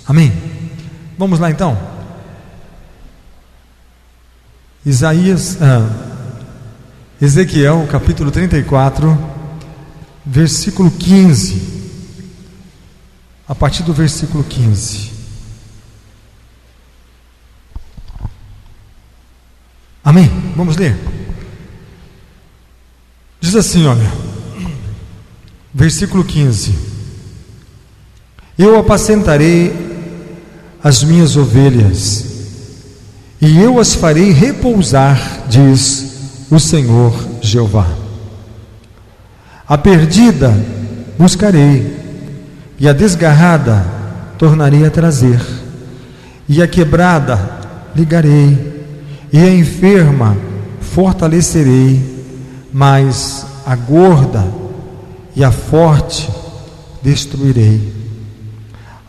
Amém? Vamos lá então. Ezequiel capítulo 34, versículo 15. A partir do versículo 15. Amém? Vamos ler. Diz assim, olha, versículo 15: Eu apacentarei as minhas ovelhas, e eu as farei repousar, diz o Senhor Jeová. A perdida buscarei, e a desgarrada tornarei a trazer, e a quebrada ligarei, e a enferma fortalecerei, mas a gorda e a forte destruirei.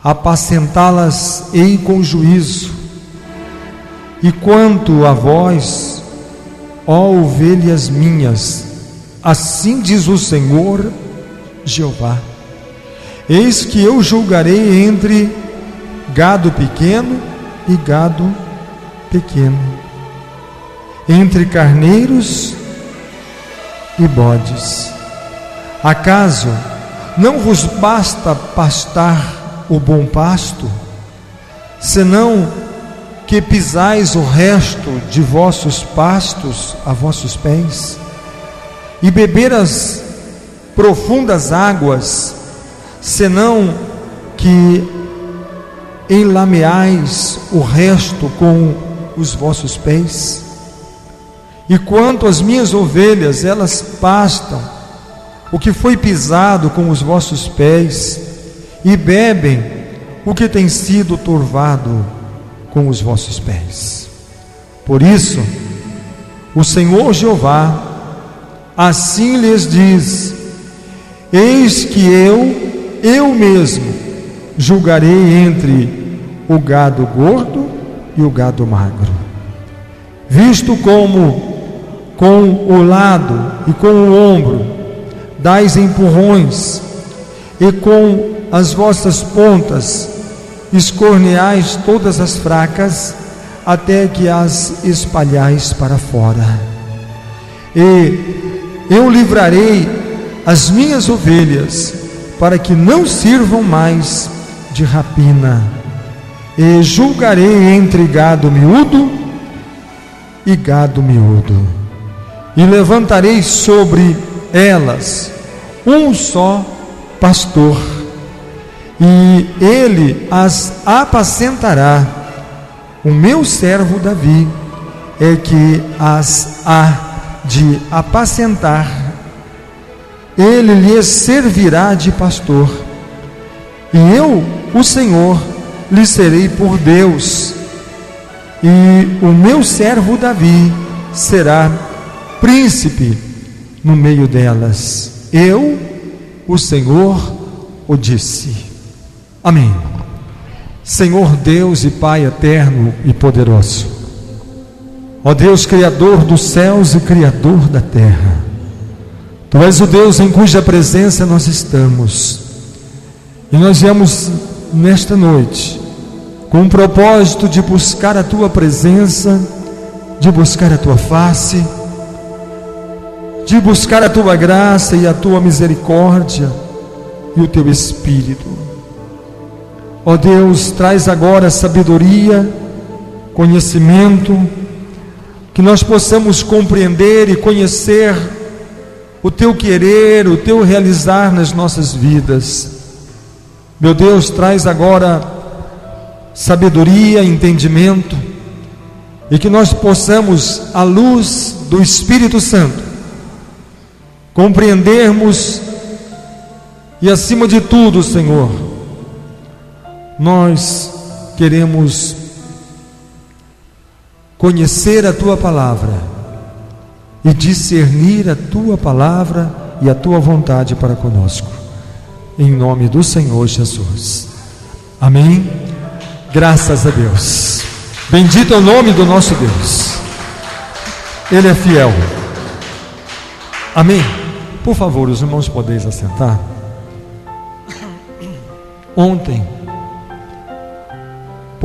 Apacentá-las-ei com juízo. E quanto a vós, ó ovelhas minhas, assim diz o Senhor Jeová: eis que eu julgarei entre gado pequeno e gado pequeno, entre carneiros e bodes. Acaso não vos basta pastar o bom pasto, senão que pisais o resto de vossos pastos a vossos pés, e beber as profundas águas, senão que enlameais o resto com os vossos pés? E quanto às minhas ovelhas, elas pastam o que foi pisado com os vossos pés, e bebem o que tem sido turvado com os vossos pés. Por isso, o Senhor Jeová assim lhes diz: eis que eu mesmo julgarei entre o gado gordo e o gado magro. Visto como com o lado e com o ombro dais empurrões, e com as vossas pontas escorneais todas as fracas, até que as espalhais para fora. E eu livrarei as minhas ovelhas, para que não sirvam mais de rapina, e julgarei entre gado miúdo e gado miúdo, e levantarei sobre elas um só pastor, e ele as apacentará. O meu servo Davi é que as há de apacentar, ele lhes servirá de pastor, e eu, o Senhor, lhe serei por Deus, e o meu servo Davi será príncipe no meio delas. Eu, o Senhor, o disse. Amém. Senhor Deus e Pai eterno e poderoso, ó Deus Criador dos céus e Criador da terra, Tu és o Deus em cuja presença nós estamos, e nós viemos nesta noite com o propósito de buscar a Tua presença, de buscar a Tua face, de buscar a Tua graça e a Tua misericórdia e o Teu Espírito. Ó Deus, traz agora sabedoria, conhecimento, que nós possamos compreender e conhecer o Teu querer, o Teu realizar nas nossas vidas. Meu Deus, traz agora sabedoria, entendimento, e que nós possamos, à luz do Espírito Santo, compreendermos, e acima de tudo, Senhor, nós queremos conhecer a Tua palavra e discernir a Tua palavra e a Tua vontade para conosco, em nome do Senhor Jesus. Amém. Graças a Deus. Bendito é o nome do nosso Deus, Ele é fiel. Amém. Por favor, os irmãos podeis assentar. Ontem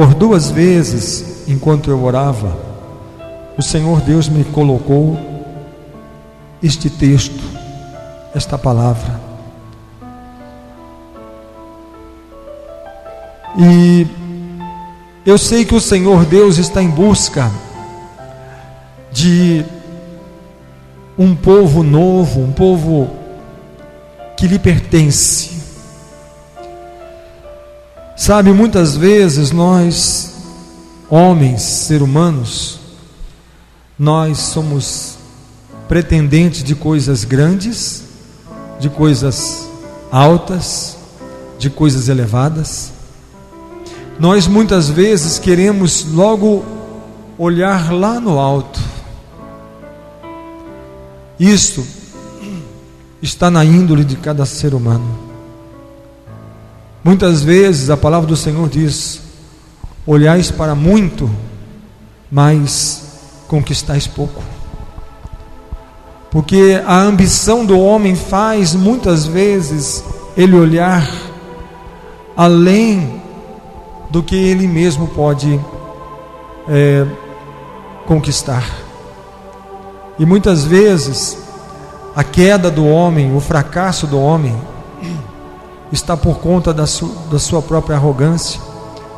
Por 2 vezes, enquanto eu orava, o Senhor Deus me colocou este texto, esta palavra. E eu sei que o Senhor Deus está em busca de um povo novo, um povo que lhe pertence. Sabe, muitas vezes nós, homens, seres humanos, nós somos pretendentes de coisas grandes, de coisas altas, de coisas elevadas. Nós muitas vezes queremos logo olhar lá no alto. Isto está na índole de cada ser humano. Muitas vezes a palavra do Senhor diz: olhais para muito, mas conquistais pouco. Porque a ambição do homem faz muitas vezes ele olhar além do que ele mesmo pode conquistar. E muitas vezes a queda do homem, o fracasso do homem, está por conta da sua própria arrogância,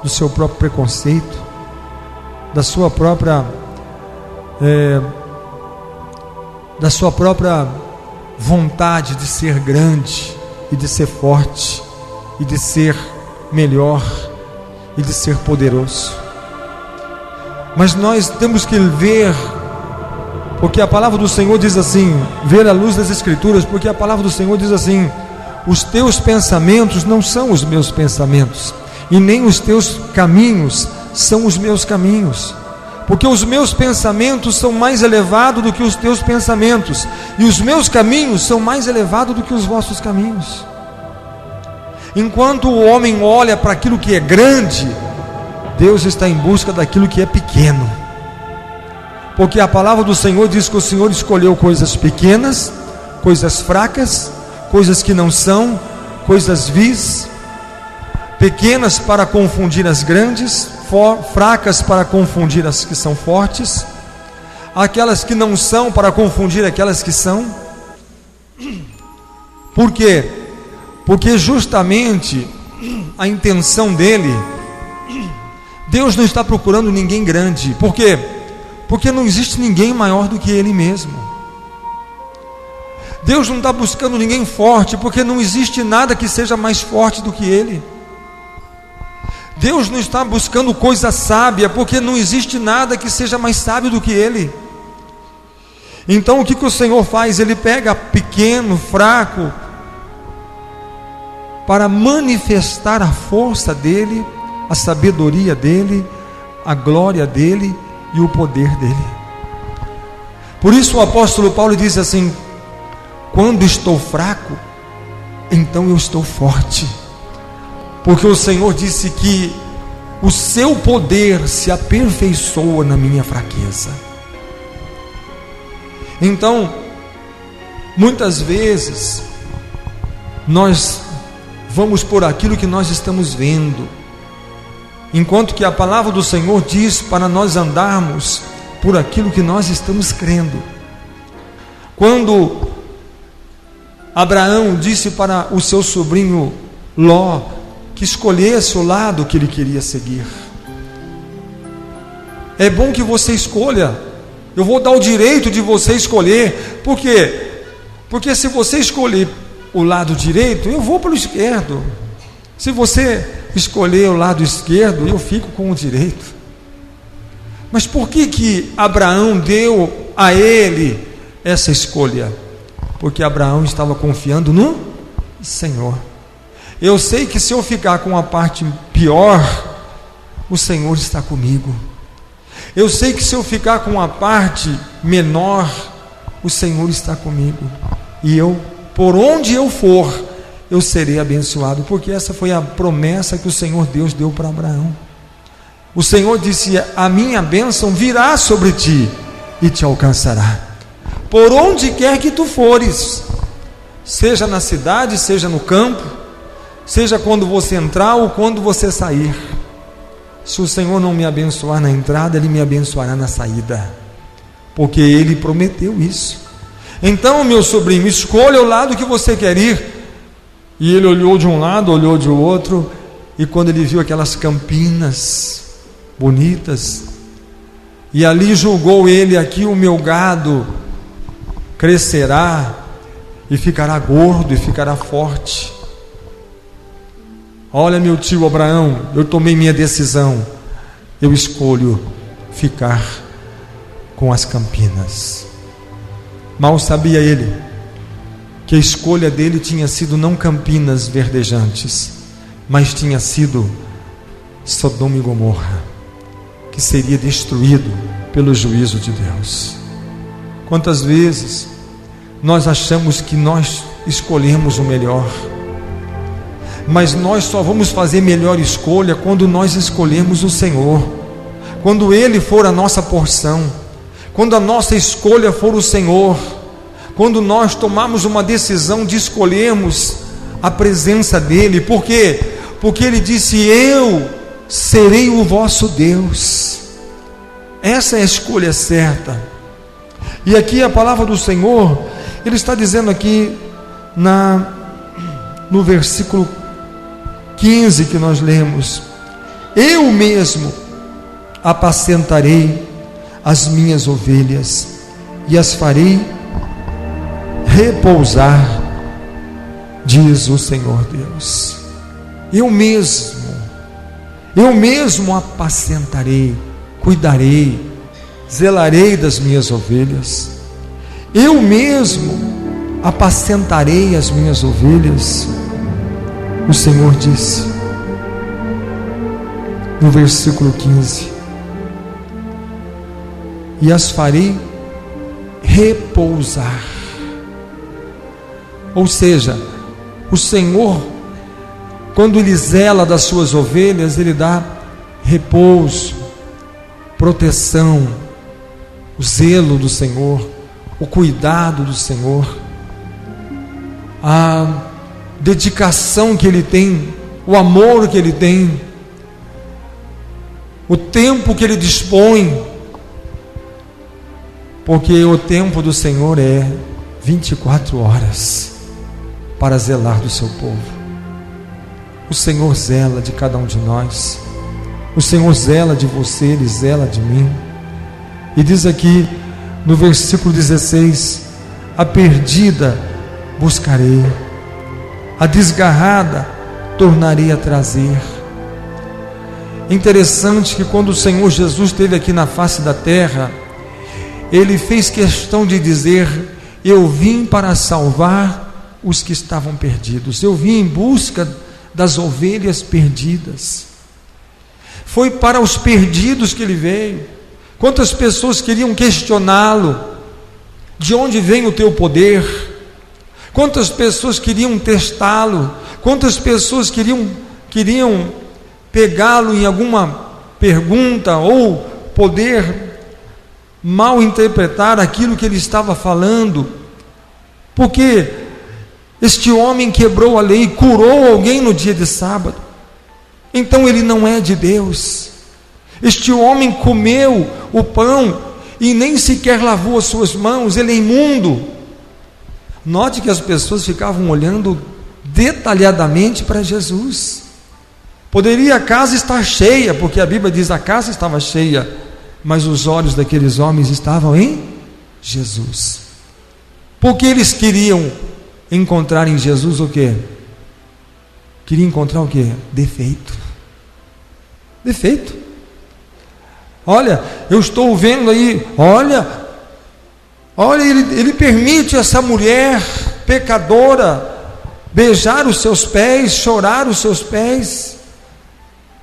do seu próprio preconceito, da sua própria vontade de ser grande e de ser forte e de ser melhor e de ser poderoso. Mas nós temos que ver, porque a palavra do Senhor diz assim, ver à luz das Escrituras, porque a palavra do Senhor diz assim: os teus pensamentos não são os meus pensamentos, e nem os teus caminhos são os meus caminhos, porque os meus pensamentos são mais elevados do que os teus pensamentos, e os meus caminhos são mais elevados do que os vossos caminhos. Enquanto o homem olha para aquilo que é grande, Deus está em busca daquilo que é pequeno, porque a palavra do Senhor diz que o Senhor escolheu coisas pequenas, coisas fracas, coisas que não são, coisas vis, pequenas para confundir as grandes, fracas para confundir as que são fortes, aquelas que não são para confundir aquelas que são. Por quê? Porque justamente a intenção dele, Deus não está procurando ninguém grande. Por quê? Porque não existe ninguém maior do que ele mesmo. Deus não está buscando ninguém forte, porque não existe nada que seja mais forte do que ele. Deus não está buscando coisa sábia, porque não existe nada que seja mais sábio do que ele. Então o que o Senhor faz? Ele pega pequeno, fraco, para manifestar a força dele, a sabedoria dele, a glória dele e o poder dele. Por isso o apóstolo Paulo diz assim: quando estou fraco, então eu estou forte, porque o Senhor disse que o seu poder se aperfeiçoa na minha fraqueza. Então, muitas vezes nós vamos por aquilo que nós estamos vendo, enquanto que a palavra do Senhor diz para nós andarmos por aquilo que nós estamos crendo. Quando Abraão disse para o seu sobrinho Ló que escolhesse o lado que ele queria seguir: é bom que você escolha, eu vou dar o direito de você escolher. Por quê? Porque se você escolher o lado direito, eu vou pelo esquerdo. Se você escolher o lado esquerdo, eu fico com o direito. Mas por que Abraão deu a ele essa escolha? Porque Abraão estava confiando no Senhor. Eu sei que se eu ficar com a parte pior, o Senhor está comigo. Eu sei que se eu ficar com a parte menor, o Senhor está comigo. E eu, por onde eu for, eu serei abençoado, porque essa foi a promessa que o Senhor Deus deu para Abraão. O Senhor disse: a minha bênção virá sobre ti e te alcançará, por onde quer que tu fores, seja na cidade, seja no campo, seja quando você entrar ou quando você sair. se o Senhor não me abençoar na entrada, Ele me abençoará na saída, porque Ele prometeu isso. Então, meu sobrinho, escolha o lado que você quer ir. E ele olhou de um lado, olhou de outro, e quando ele viu aquelas campinas bonitas, e ali julgou ele: aqui o meu gado crescerá e ficará gordo e ficará forte. Olha, meu tio Abraão, eu tomei minha decisão, eu escolho ficar com as campinas. Mal sabia ele que a escolha dele tinha sido não campinas verdejantes, mas tinha sido Sodoma e Gomorra, que seria destruído pelo juízo de Deus. Quantas vezes nós achamos que nós escolhemos o melhor, mas nós só vamos fazer melhor escolha quando nós escolhermos o Senhor, quando Ele for a nossa porção, quando a nossa escolha for o Senhor, quando nós tomarmos uma decisão de escolhermos a presença dEle. Por quê? Porque Ele disse: eu serei o vosso Deus. Essa é a escolha certa. E aqui a palavra do Senhor, Ele está dizendo aqui no versículo 15 que nós lemos: eu mesmo apacentarei as minhas ovelhas e as farei repousar, diz o Senhor Deus. Eu mesmo apacentarei, cuidarei, zelarei das minhas ovelhas. Eu mesmo apacentarei as minhas ovelhas. O Senhor disse no versículo 15: e as farei repousar. Ou seja, o Senhor, quando Ele zela das suas ovelhas, Ele dá repouso, proteção, o zelo do Senhor, o cuidado do Senhor, a dedicação que Ele tem, o amor que Ele tem, o tempo que Ele dispõe, porque o tempo do Senhor é 24 horas para zelar do seu povo. O Senhor zela de cada um de nós, o Senhor zela de você, Ele zela de mim. E diz aqui no versículo 16: a perdida buscarei, a desgarrada tornarei a trazer. Interessante que quando o Senhor Jesus esteve aqui na face da terra, Ele fez questão de dizer: eu vim para salvar os que estavam perdidos, eu vim em busca das ovelhas perdidas. Foi para os perdidos que Ele veio. Quantas pessoas queriam questioná-lo: de onde vem o teu poder? Quantas pessoas queriam testá-lo? Quantas pessoas queriam pegá-lo em alguma pergunta, ou poder mal interpretar aquilo que ele estava falando? Porque este homem quebrou a lei, curou alguém no dia de sábado, então ele não é de Deus. Este homem comeu o pão e nem sequer lavou as suas mãos, ele é imundo. Note que as pessoas ficavam olhando detalhadamente para Jesus. Poderia a casa estar cheia, porque a Bíblia diz: a casa estava cheia, mas os olhos daqueles homens estavam em Jesus, porque eles queriam encontrar em Jesus o quê? Queriam encontrar o quê? Defeito. Olha, eu estou vendo aí, olha, ele permite essa mulher pecadora beijar os seus pés, chorar os seus pés,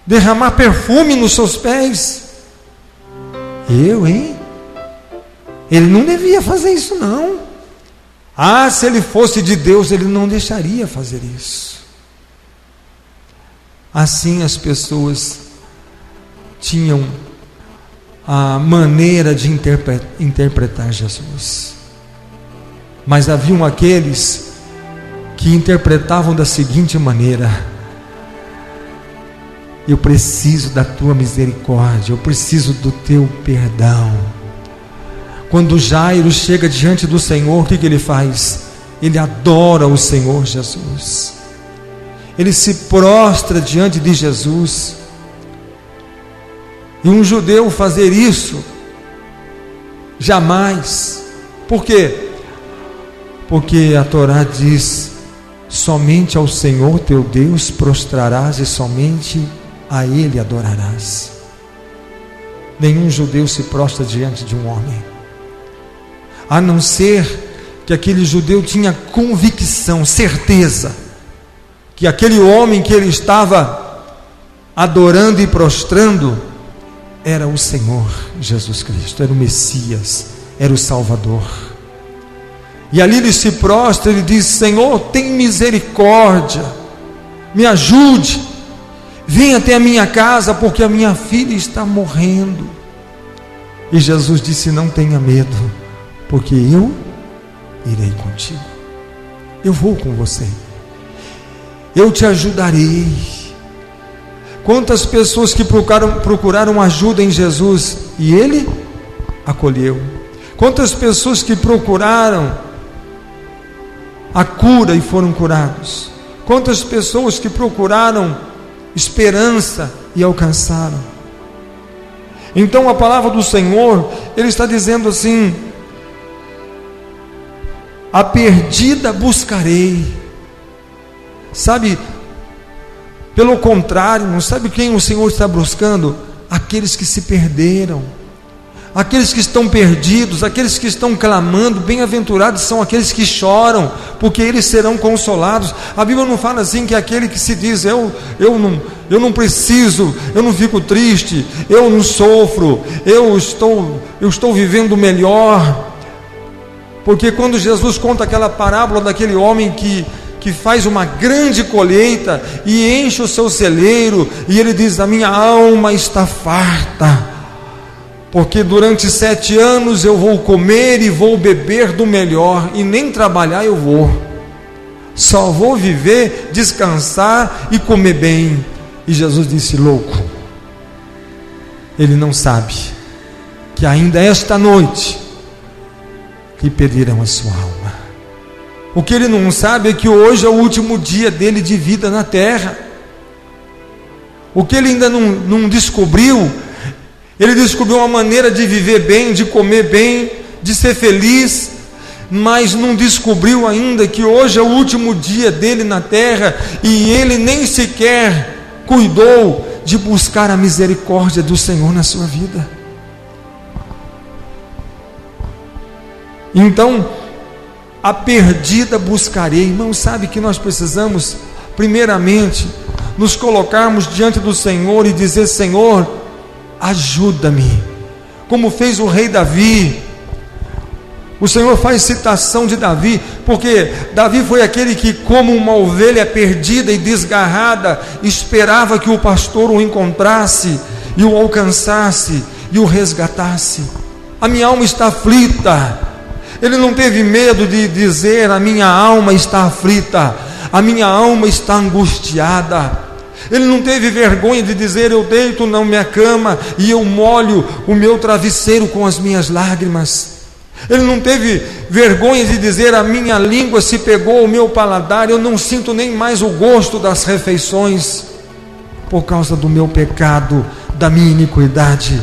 derramar perfume nos seus pés. Ele não devia fazer isso, não. Se ele fosse de Deus, ele não deixaria fazer isso. Assim as pessoas tinham a maneira de interpretar Jesus, mas haviam aqueles que interpretavam da seguinte maneira: eu preciso da tua misericórdia, eu preciso do teu perdão. Quando Jairo chega diante do Senhor, o que ele faz? Ele adora o Senhor Jesus, ele se prostra diante de Jesus. E um judeu fazer isso, jamais. Por quê? Porque a Torá diz: somente ao Senhor teu Deus prostrarás e somente a Ele adorarás. Nenhum judeu se prostra diante de um homem, a não ser que aquele judeu tinha convicção, certeza, que aquele homem que ele estava adorando e prostrando era o Senhor Jesus Cristo, era o Messias, era o Salvador. E ali ele se prostra, ele diz: Senhor, tem misericórdia, me ajude, venha até a minha casa, porque a minha filha está morrendo. E Jesus disse: não tenha medo, porque eu irei contigo, eu vou com você, eu te ajudarei. Quantas pessoas que procuraram ajuda em Jesus e Ele acolheu. Quantas pessoas que procuraram a cura e foram curados. Quantas pessoas que procuraram esperança e alcançaram. Então a palavra do Senhor, Ele está dizendo assim: a perdida buscarei. Sabe, pelo contrário, não sabe quem o Senhor está buscando? Aqueles que se perderam, aqueles que estão perdidos, aqueles que estão clamando. Bem-aventurados são aqueles que choram, porque eles serão consolados. A Bíblia não fala assim que aquele que se diz: eu não preciso, eu não fico triste, eu não sofro, eu estou vivendo melhor. Porque quando Jesus conta aquela parábola daquele homem que faz uma grande colheita e enche o seu celeiro, e ele diz: a minha alma está farta, porque durante 7 anos eu vou comer e vou beber do melhor, e nem trabalhar eu vou, só vou viver, descansar e comer bem. E Jesus disse: louco, ele não sabe que ainda esta noite lhe pedirão a sua alma. O que ele não sabe é que hoje é o último dia dele de vida na terra. O que ele ainda não descobriu, ele descobriu uma maneira de viver bem, de comer bem, de ser feliz, mas não descobriu ainda que hoje é o último dia dele na terra, e ele nem sequer cuidou de buscar a misericórdia do Senhor na sua vida. Então, a perdida buscarei. Irmão, sabe que nós precisamos, primeiramente, nos colocarmos diante do Senhor e dizer: Senhor, ajuda-me, como fez o rei Davi. O Senhor faz citação de Davi, porque Davi foi aquele que, como uma ovelha perdida e desgarrada, esperava que o pastor o encontrasse e o alcançasse e o resgatasse. A minha alma está aflita. Ele não teve medo de dizer: a minha alma está aflita, a minha alma está angustiada. Ele não teve vergonha de dizer: eu deito na minha cama e eu molho o meu travesseiro com as minhas lágrimas. Ele não teve vergonha de dizer: a minha língua se pegou ao meu paladar, eu não sinto nem mais o gosto das refeições, por causa do meu pecado, da minha iniquidade.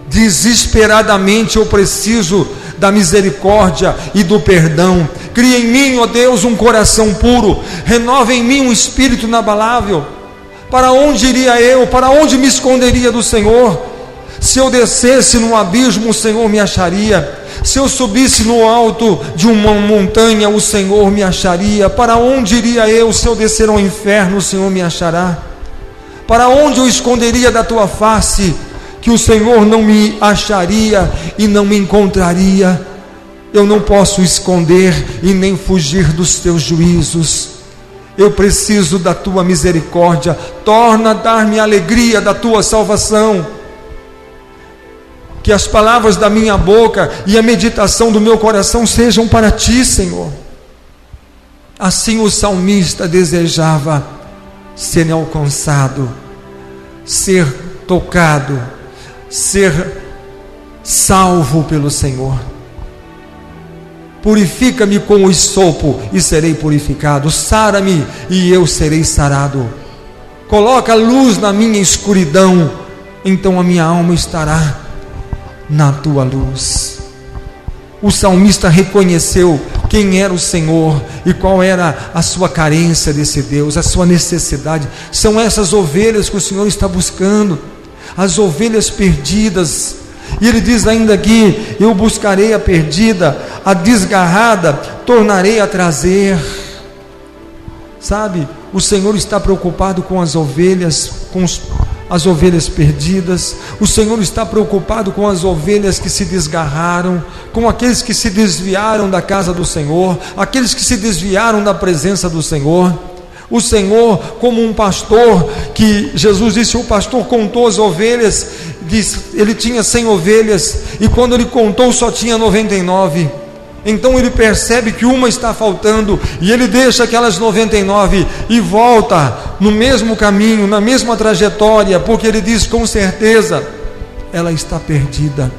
Desesperadamente eu preciso da misericórdia e do perdão. Cria em mim, ó Deus, um coração puro, renova em mim um espírito inabalável. Para onde iria eu? Para onde me esconderia do Senhor? Se eu descesse no abismo, o Senhor me acharia. Se eu subisse no alto de uma montanha, o Senhor me acharia. Para onde iria eu? Se eu descer ao inferno, o Senhor me achará. Para onde eu esconderia da tua face, que o Senhor não me acharia e não me encontraria? Eu não posso esconder e nem fugir dos teus juízos. Eu preciso da tua misericórdia. Torna a dar-me a alegria da tua salvação. Que as palavras da minha boca e a meditação do meu coração sejam para ti, Senhor. Assim o salmista desejava ser alcançado ser tocado, ser salvo pelo Senhor. Purifica-me com o hisopo e serei purificado, sara-me e eu serei sarado, coloca luz na minha escuridão, então a minha alma estará na tua luz. O salmista reconheceu quem era o Senhor e qual era a sua carência desse Deus, a sua necessidade. São essas ovelhas que o Senhor está buscando, as ovelhas perdidas. E ele diz ainda aqui: eu buscarei a perdida, a desgarrada tornarei a trazer. Sabe, o Senhor está preocupado com as ovelhas, as ovelhas perdidas. O Senhor está preocupado com as ovelhas que se desgarraram, com aqueles que se desviaram da casa do Senhor, aqueles que se desviaram da presença do Senhor. O Senhor, como um pastor, que Jesus disse, o pastor contou as ovelhas, ele tinha 100 ovelhas, e quando ele contou só tinha 99, então ele percebe que uma está faltando, e ele deixa aquelas 99 e volta no mesmo caminho, na mesma trajetória, porque ele diz, com certeza ela está perdida,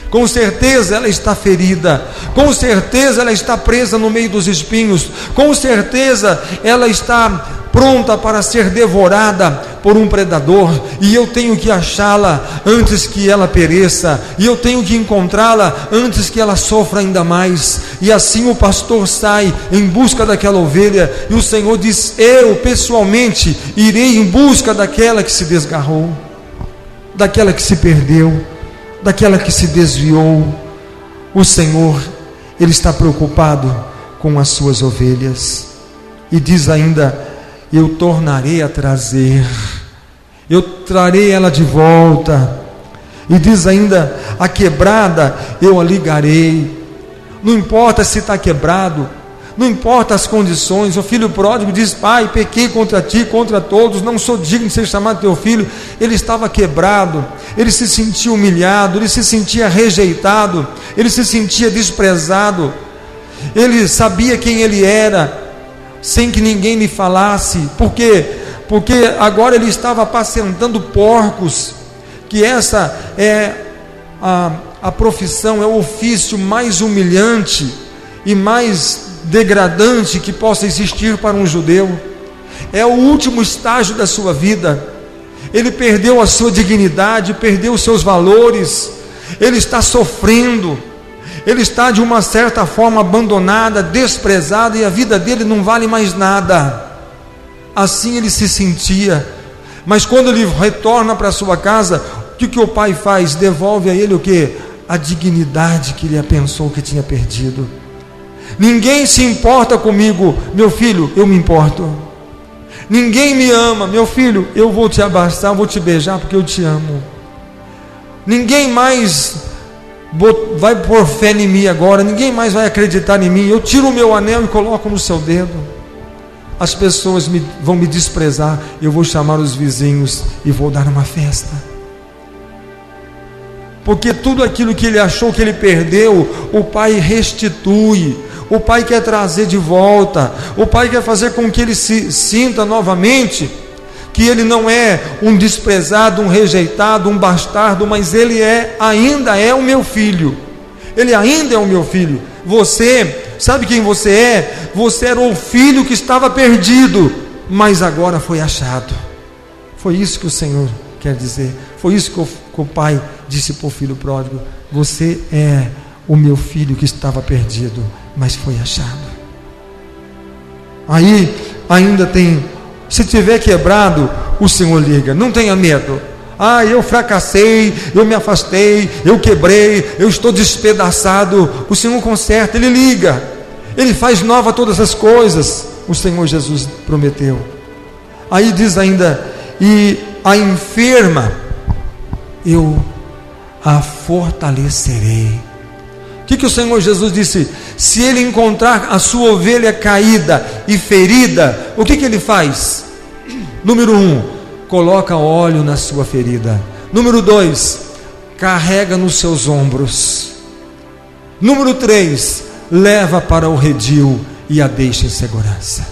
com certeza ela está ferida, com certeza ela está presa no meio dos espinhos, com certeza ela está pronta para ser devorada por um predador, e eu tenho que achá-la antes que ela pereça, e eu tenho que encontrá-la antes que ela sofra ainda mais. E assim o pastor sai em busca daquela ovelha, e o Senhor diz, eu pessoalmente irei em busca daquela que se desgarrou, daquela que se perdeu, daquela que se desviou. O Senhor, Ele está preocupado com as suas ovelhas, e diz ainda, eu tornarei a trazer, eu trarei ela de volta. E diz ainda, a quebrada eu a ligarei. Não importa se está quebrado, não importa as condições. O filho pródigo diz, pai, pequei contra ti, contra todos, não sou digno de ser chamado teu filho. Ele estava quebrado, ele se sentia humilhado, ele se sentia rejeitado, ele se sentia desprezado, ele sabia quem ele era, sem que ninguém lhe falasse. Por quê? Porque agora ele estava apacentando porcos, que essa é a profissão, é o ofício mais humilhante e mais degradante que possa existir para um judeu. É o último estágio da sua vida. Ele perdeu a sua dignidade, perdeu os seus valores, ele está sofrendo, ele está de uma certa forma abandonada, desprezado, e a vida dele não vale mais nada. Assim ele se sentia. Mas quando ele retorna para sua casa, o que o pai faz? Devolve a ele o que? A dignidade que ele pensou que tinha perdido. Ninguém se importa comigo, meu filho, eu me importo. Ninguém me ama, meu filho, eu vou te abraçar, vou te beijar porque eu te amo. Ninguém mais vai pôr fé em mim agora, ninguém mais vai acreditar em mim. Eu tiro o meu anel e coloco no seu dedo. As pessoas vão me desprezar, eu vou chamar os vizinhos e vou dar uma festa, porque tudo aquilo que ele achou que ele perdeu, o pai restitui, o pai quer trazer de volta, o pai quer fazer com que ele se sinta novamente que ele não é um desprezado, um rejeitado, um bastardo, mas ele ainda é o meu filho. Ele ainda é o meu filho. Você, sabe quem você é? Você era o filho que estava perdido, mas agora foi achado. Foi isso que o Senhor quer dizer. Foi isso que o pai disse para o filho pródigo: você é o meu filho que estava perdido, mas foi achado. Aí ainda tem, se tiver quebrado, o Senhor liga, não tenha medo. Eu fracassei, eu me afastei, eu quebrei, eu estou despedaçado. O Senhor conserta, Ele liga, Ele faz nova todas as coisas. O Senhor Jesus prometeu. Aí diz ainda: e a enferma eu a fortalecerei. O que o Senhor Jesus disse? Se Ele encontrar a sua ovelha caída e ferida, o que Ele faz? Número 1, coloca óleo na sua ferida. Número 2, carrega nos seus ombros. Número 3, leva para o redil e a deixa em segurança.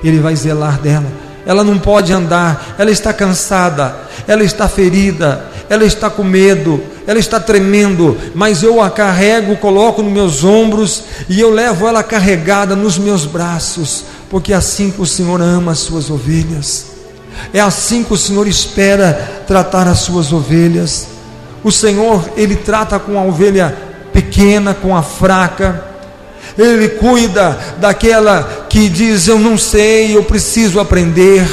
Ele vai zelar dela, ela não pode andar, ela está cansada, ela está ferida, ela está com medo, ela está tremendo, mas eu a carrego, coloco nos meus ombros e eu levo ela carregada nos meus braços, porque é assim que o Senhor ama as suas ovelhas, é assim que o Senhor espera tratar as suas ovelhas. O Senhor, Ele trata com a ovelha pequena, com a fraca, Ele cuida daquela que diz: eu não sei, eu preciso aprender,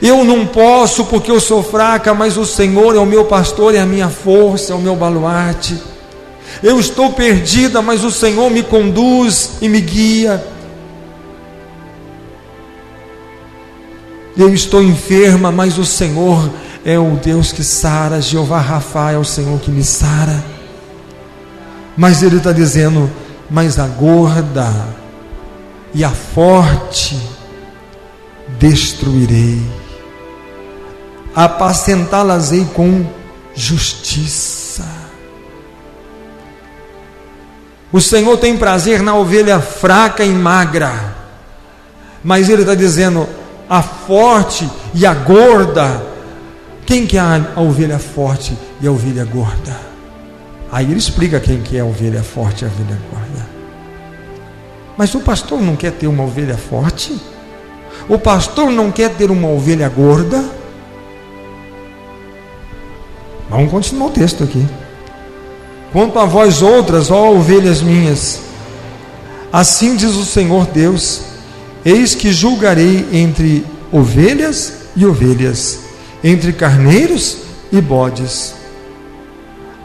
eu não posso porque eu sou fraca, mas o Senhor é o meu pastor, é a minha força, é o meu baluarte. Eu estou perdida, mas o Senhor me conduz e me guia. Eu estou enferma, mas o Senhor é o Deus que sara. Jeová Rafa é o Senhor que me sara. Mas Ele está dizendo: mas a gorda e a forte destruirei, apacentá-las-ei com justiça. O Senhor tem prazer na ovelha fraca e magra, mas Ele está dizendo: a forte e a gorda. Quem que é a ovelha forte e a ovelha gorda? Aí ele explica quem que é a ovelha forte e a ovelha gorda. Mas o pastor não quer ter uma ovelha forte? O pastor não quer ter uma ovelha gorda? Vamos continuar o texto aqui. Quanto a vós outras, ó ovelhas minhas, assim diz o Senhor Deus: eis que julgarei entre ovelhas e ovelhas, entre carneiros e bodes.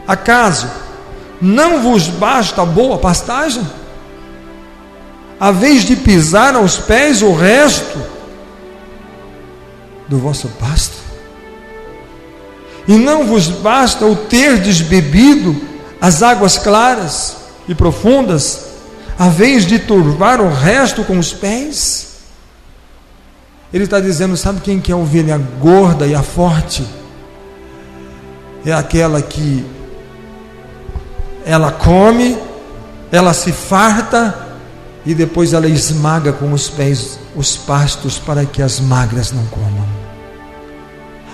Acaso não vos basta a boa pastagem, a vez de pisar aos pés o resto do vosso pasto? E não vos basta o terdes bebido as águas claras e profundas, a vez de turvar o resto com os pés? Ele está dizendo: sabe quem que é a ovelha gorda e a forte? É aquela que ela come, ela se farta e depois ela esmaga com os pés os pastos para que as magras não comam.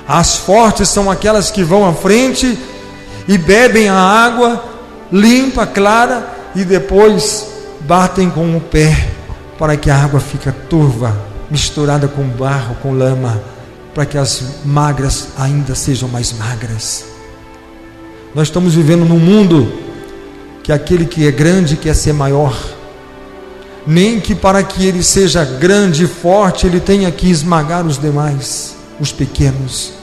As fortes são aquelas que vão à frente e bebem a água limpa, clara, e depois batem com o pé para que a água fique turva, misturada com barro, com lama, para que as magras ainda sejam mais magras. Nós estamos vivendo num mundo que aquele que é grande quer ser maior, nem que para que ele seja grande e forte ele tenha que esmagar os demais, os pequenos.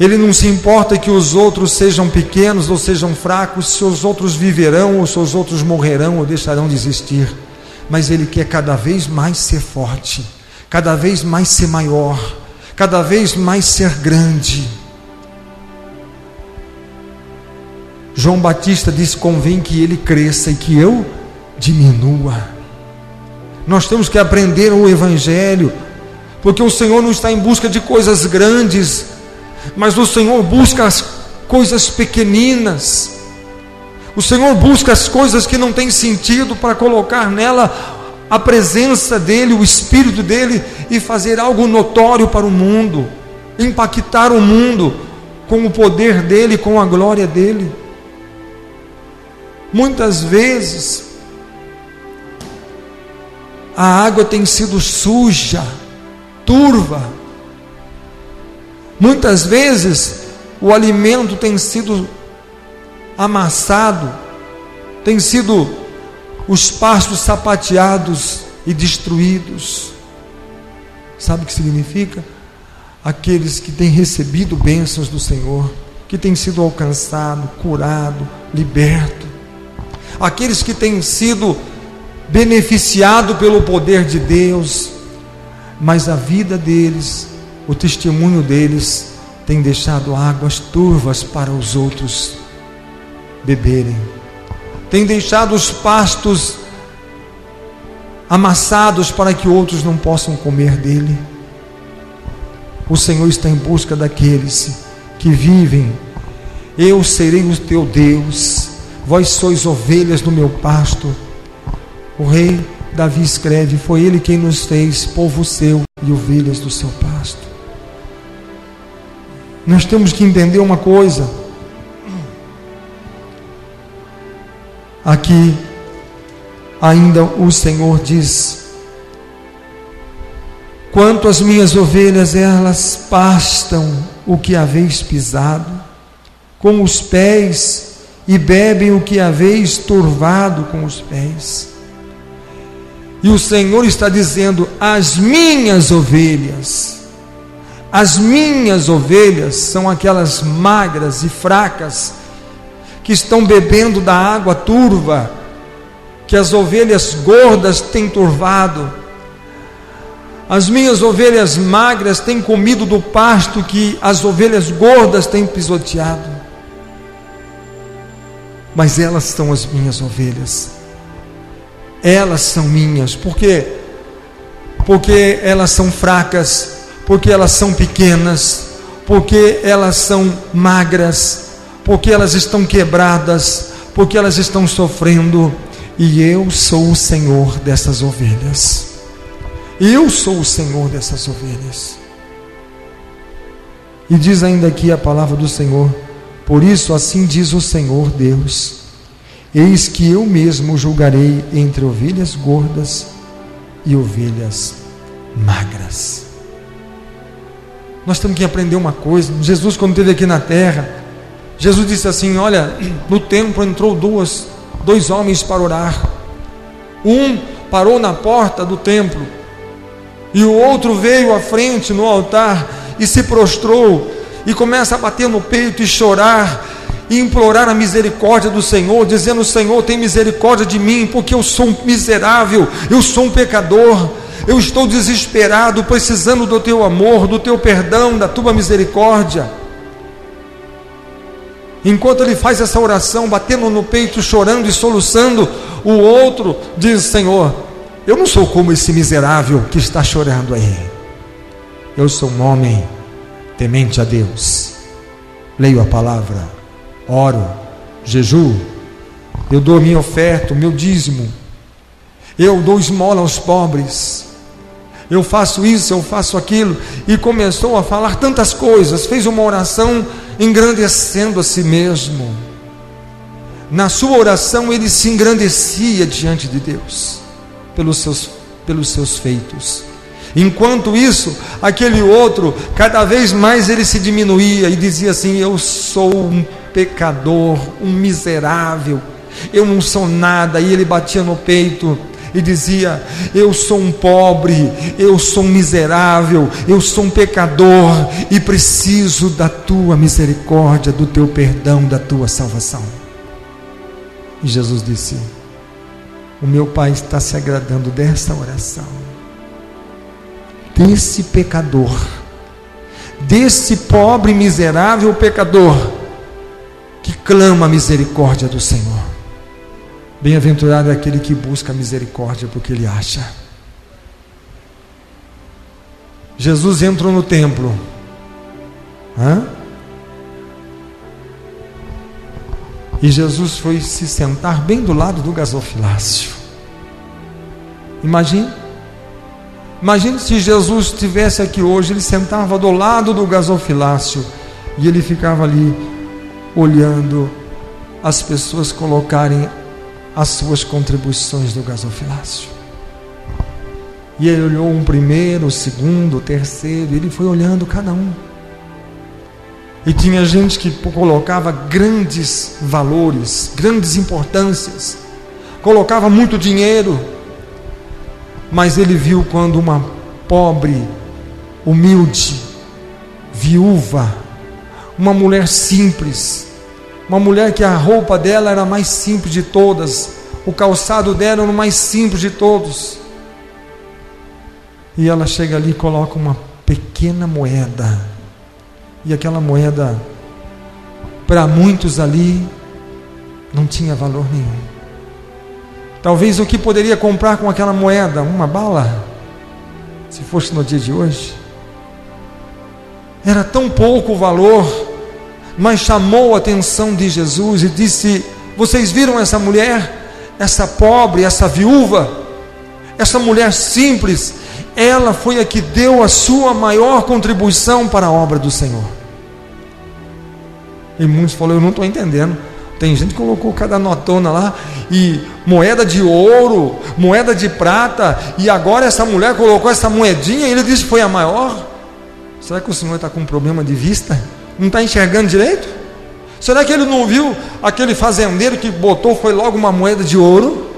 Ele não se importa que os outros sejam pequenos ou sejam fracos, se os outros viverão ou se os outros morrerão ou deixarão de existir, mas ele quer cada vez mais ser forte, cada vez mais ser maior, cada vez mais ser grande. João Batista disse: convém que ele cresça e que eu diminua. Nós temos que aprender o Evangelho, porque o Senhor não está em busca de coisas grandes, mas o Senhor busca as coisas pequeninas. O Senhor busca as coisas que não têm sentido para colocar nela a presença dEle, o Espírito dEle, e fazer algo notório para o mundo, impactar o mundo com o poder dEle, com a glória dEle. Muitas vezes a água tem sido suja, turva. Muitas vezes o alimento tem sido amassado, tem sido os pastos sapateados e destruídos. Sabe o que significa? Aqueles que têm recebido bênçãos do Senhor, que têm sido alcançado, curado, liberto, aqueles que têm sido beneficiado pelo poder de Deus, mas a vida deles, o testemunho deles tem deixado águas turvas para os outros beberem, tem deixado os pastos amassados para que outros não possam comer dele. O Senhor está em busca daqueles que vivem: eu serei o teu Deus, vós sois ovelhas do meu pasto. O rei Davi escreve: foi Ele quem nos fez povo seu e ovelhas do seu pasto. Nós temos que entender uma coisa. Aqui ainda o Senhor diz: quanto às minhas ovelhas, elas pastam o que haveis pisado com os pés, e bebem o que haveis turvado com os pés. E o Senhor está dizendo: as minhas ovelhas são aquelas magras e fracas, que estão bebendo da água turva, que as ovelhas gordas têm turvado. As minhas ovelhas magras têm comido do pasto que as ovelhas gordas têm pisoteado. Mas elas são as minhas ovelhas. Elas são minhas. Por quê? Porque elas são fracas, porque elas são pequenas, porque elas são magras, porque elas estão quebradas, porque elas estão sofrendo. E eu sou o Senhor dessas ovelhas. Eu sou o Senhor dessas ovelhas. E diz ainda aqui a palavra do Senhor: por isso assim diz o Senhor Deus: eis que eu mesmo julgarei entre ovelhas gordas e ovelhas magras. Nós temos que aprender uma coisa. Jesus, quando esteve aqui na terra, Jesus disse assim: olha, no templo entrou dois homens para orar. Um parou na porta do templo, e o outro veio à frente no altar e se prostrou, e começa a bater no peito e chorar, e implorar a misericórdia do Senhor, dizendo: Senhor, tem misericórdia de mim, porque eu sou um miserável, eu sou um pecador, eu estou desesperado, precisando do teu amor, do teu perdão, da tua misericórdia. Enquanto ele faz essa oração, batendo no peito, chorando e soluçando, o outro diz: Senhor, eu não sou como esse miserável que está chorando aí. Eu sou um homem temente a Deus, leio a palavra, oro, jejuo, eu dou minha oferta, o meu dízimo, eu dou esmola aos pobres, eu faço isso, eu faço aquilo. E começou a falar tantas coisas, fez uma oração engrandecendo a si mesmo. Na sua oração ele se engrandecia diante de Deus pelos seus feitos. Enquanto isso, aquele outro, cada vez mais ele se diminuía e dizia assim: eu sou um pecador, um miserável, eu não sou nada. E ele batia no peito e dizia: eu sou um pobre, eu sou um miserável, eu sou um pecador e preciso da tua misericórdia, do teu perdão, da tua salvação. E Jesus disse: o meu Pai está se agradando dessa oração, desse pecador, desse pobre miserável pecador que clama a misericórdia do Senhor. Bem-aventurado é aquele que busca a misericórdia, porque ele acha. Jesus entrou no templo, e Jesus foi se sentar bem do lado do gasofilácio. Imagine se Jesus estivesse aqui hoje. Ele sentava do lado do gasofilácio e ele ficava ali olhando as pessoas colocarem as suas contribuições do gasofilácio. E ele olhou um primeiro, o segundo, o terceiro, ele foi olhando cada um. E tinha gente que colocava grandes valores, grandes importâncias, colocava muito dinheiro, mas ele viu quando uma pobre, humilde, viúva, uma mulher simples, uma mulher que a roupa dela era a mais simples de todas, o calçado dela era o mais simples de todos, e ela chega ali e coloca uma pequena moeda, e aquela moeda, para muitos ali, não tinha valor nenhum. Talvez o que poderia comprar com aquela moeda, uma bala, se fosse no dia de hoje, era tão pouco o valor, mas chamou a atenção de Jesus e disse: vocês viram essa mulher, essa pobre, essa viúva? essa mulher simples, ela foi a que deu a sua maior contribuição para a obra do Senhor. E muitos falaram: eu não estou entendendo. Tem gente que colocou cada notona lá, e moeda de ouro, moeda de prata, e agora essa mulher colocou essa moedinha e ele disse que foi a maior. Será que o Senhor está com um problema de vista? Não está enxergando direito? Será que ele não viu aquele fazendeiro que botou, foi logo uma moeda de ouro?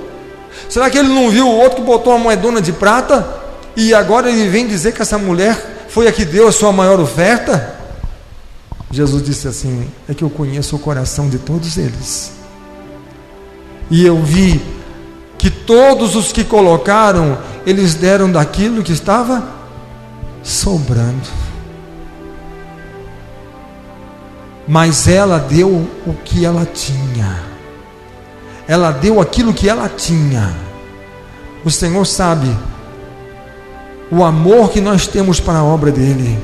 Será que ele não viu o outro que botou uma moedona de prata, e agora ele vem dizer que essa mulher foi a que deu a sua maior oferta? Jesus disse assim: é que eu conheço o coração de todos eles, e eu vi que todos os que colocaram, eles deram daquilo que estava sobrando, mas ela deu o que ela tinha, ela deu aquilo que ela tinha. O Senhor sabe o amor que nós temos para a obra dele,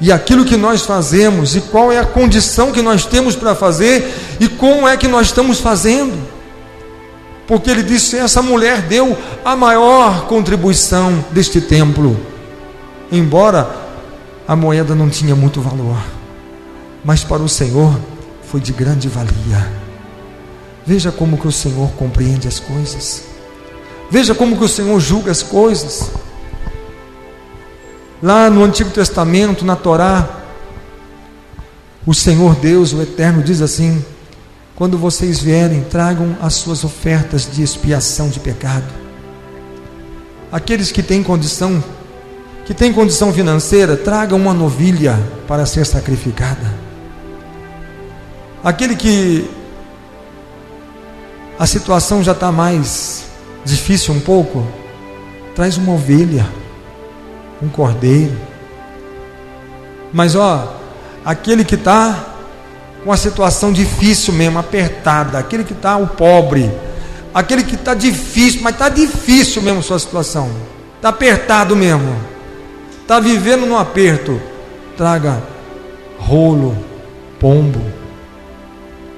e aquilo que nós fazemos, e qual é a condição que nós temos para fazer, e como é que nós estamos fazendo. Porque ele disse: essa mulher deu a maior contribuição deste templo, embora a moeda não tinha muito valor, mas para o Senhor foi de grande valia. Veja como que o Senhor compreende as coisas, veja como que o Senhor julga as coisas. Lá no Antigo Testamento, na Torá, o Senhor Deus, o Eterno, diz assim: quando vocês vierem, tragam as suas ofertas de expiação de pecado. Aqueles que têm condição financeira, tragam uma novilha para ser sacrificada. Aquele que a situação já está mais difícil um pouco, traz uma ovelha, um cordeiro. Mas aquele que está com a situação difícil mesmo, apertada, aquele que está o pobre, aquele que está difícil, mas está difícil mesmo a sua situação, está apertado mesmo, está vivendo no aperto, traga rolo, pombo,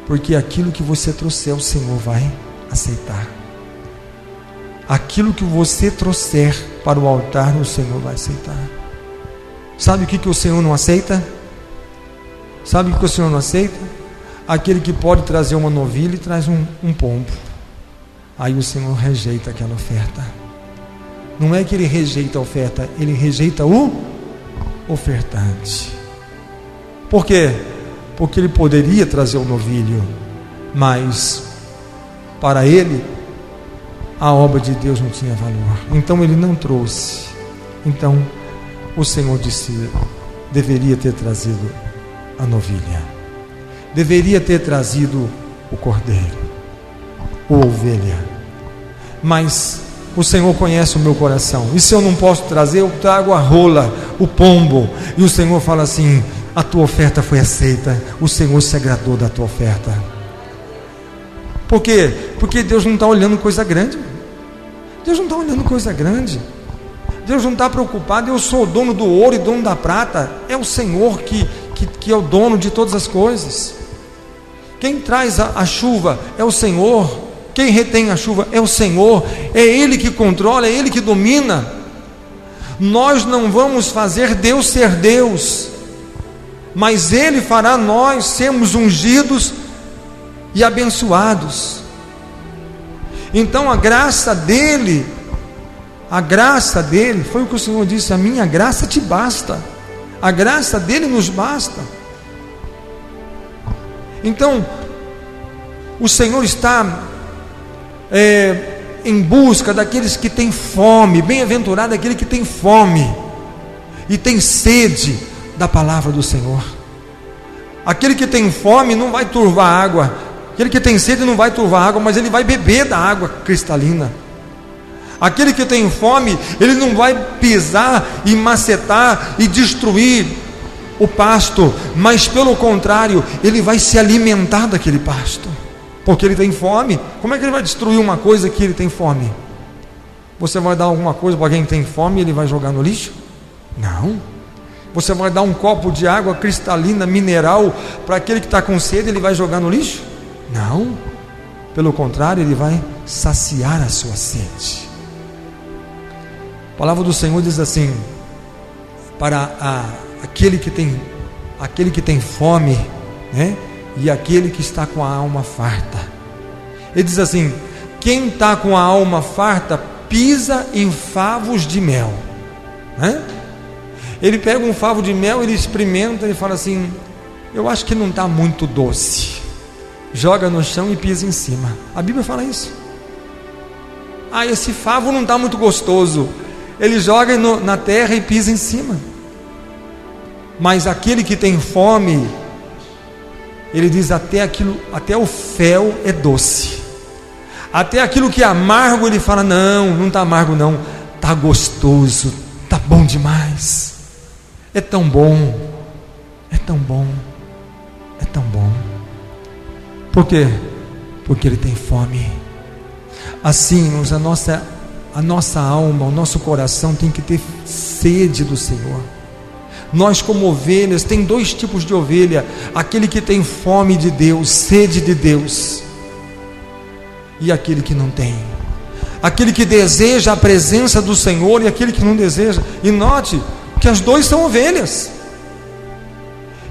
porque aquilo que você trouxer, o Senhor vai aceitar. Aquilo que você trouxer para o altar, o Senhor vai aceitar. Sabe o que o Senhor não aceita? Sabe o que o Senhor não aceita? Aquele que pode trazer uma novilha e traz um pombo. Aí o Senhor rejeita aquela oferta. Não é que ele rejeita a oferta, ele rejeita o ofertante. Por quê? Porque ele poderia trazer o novilho, mas para ele a obra de Deus não tinha valor, então ele não trouxe. Então o Senhor disse: deveria ter trazido a novilha, deveria ter trazido o cordeiro, ou ovelha, mas o Senhor conhece o meu coração, e se eu não posso trazer, eu trago a rola, o pombo. E o Senhor fala assim: a tua oferta foi aceita, o Senhor se agradou da tua oferta. Por quê? Porque Deus não está olhando coisa grande. Deus não está olhando coisa grande. Deus não está preocupado: eu sou o dono do ouro e dono da prata. É o Senhor que é o dono de todas as coisas. Quem traz a chuva é o Senhor. Quem retém a chuva é o Senhor. É Ele que controla, é Ele que domina. Nós não vamos fazer Deus ser Deus, mas Ele fará nós sermos ungidos e abençoados. Então a graça dele, foi o que o Senhor disse: a minha graça te basta, a graça dele nos basta. Então o Senhor está em busca daqueles que têm fome. Bem-aventurado aquele que tem fome e tem sede da palavra do Senhor. Aquele que tem fome não vai turvar água, aquele que tem sede não vai turvar água, mas ele vai beber da água cristalina. Aquele que tem fome, ele não vai pisar e macetar e destruir o pasto, mas pelo contrário, ele vai se alimentar daquele pasto, porque ele tem fome. Como é que ele vai destruir uma coisa que ele tem fome? Você vai dar alguma coisa para quem tem fome e ele vai jogar no lixo? Não. Você vai dar um copo de água cristalina, mineral, para aquele que está com sede, ele vai jogar no lixo? Não. Pelo contrário, ele vai saciar a sua sede. A palavra do Senhor diz assim: para aquele que tem fome, né? E aquele que está com a alma farta. Ele diz assim: quem está com a alma farta pisa em favos de mel, né? Ele pega um favo de mel, ele experimenta e fala assim: eu acho que não está muito doce. Joga no chão e pisa em cima. A Bíblia fala isso. Esse favo não está muito gostoso. Ele joga na terra e pisa em cima. Mas aquele que tem fome, ele diz: até o fel é doce. Até aquilo que é amargo, ele fala: não está amargo não, está gostoso, está bom demais. É tão bom, é tão bom, é tão bom. Por quê? Porque ele tem fome. Assim, irmãos, a nossa alma, o nosso coração tem que ter sede do Senhor. Nós, como ovelhas, tem dois tipos de ovelha: aquele que tem fome de Deus, sede de Deus, e aquele que não tem, aquele que deseja a presença do Senhor e aquele que não deseja. E note que as duas são ovelhas.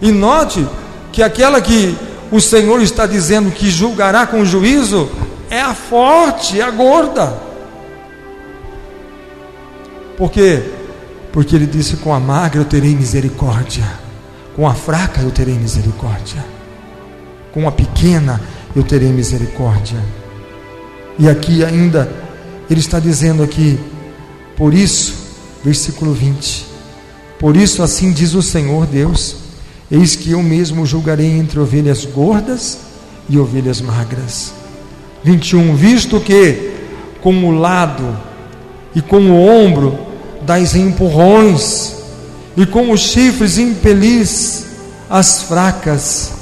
E note que aquela que o Senhor está dizendo que julgará com juízo é a forte, é a gorda. Por quê? Porque ele disse: com a magra eu terei misericórdia, com a fraca eu terei misericórdia, com a pequena eu terei misericórdia. E aqui ainda ele está dizendo aqui: por isso, versículo 20, por isso assim diz o Senhor Deus: eis que eu mesmo julgarei entre ovelhas gordas e ovelhas magras. 21, visto que com o lado e com o ombro dais empurrões, e com os chifres impelis as fracas,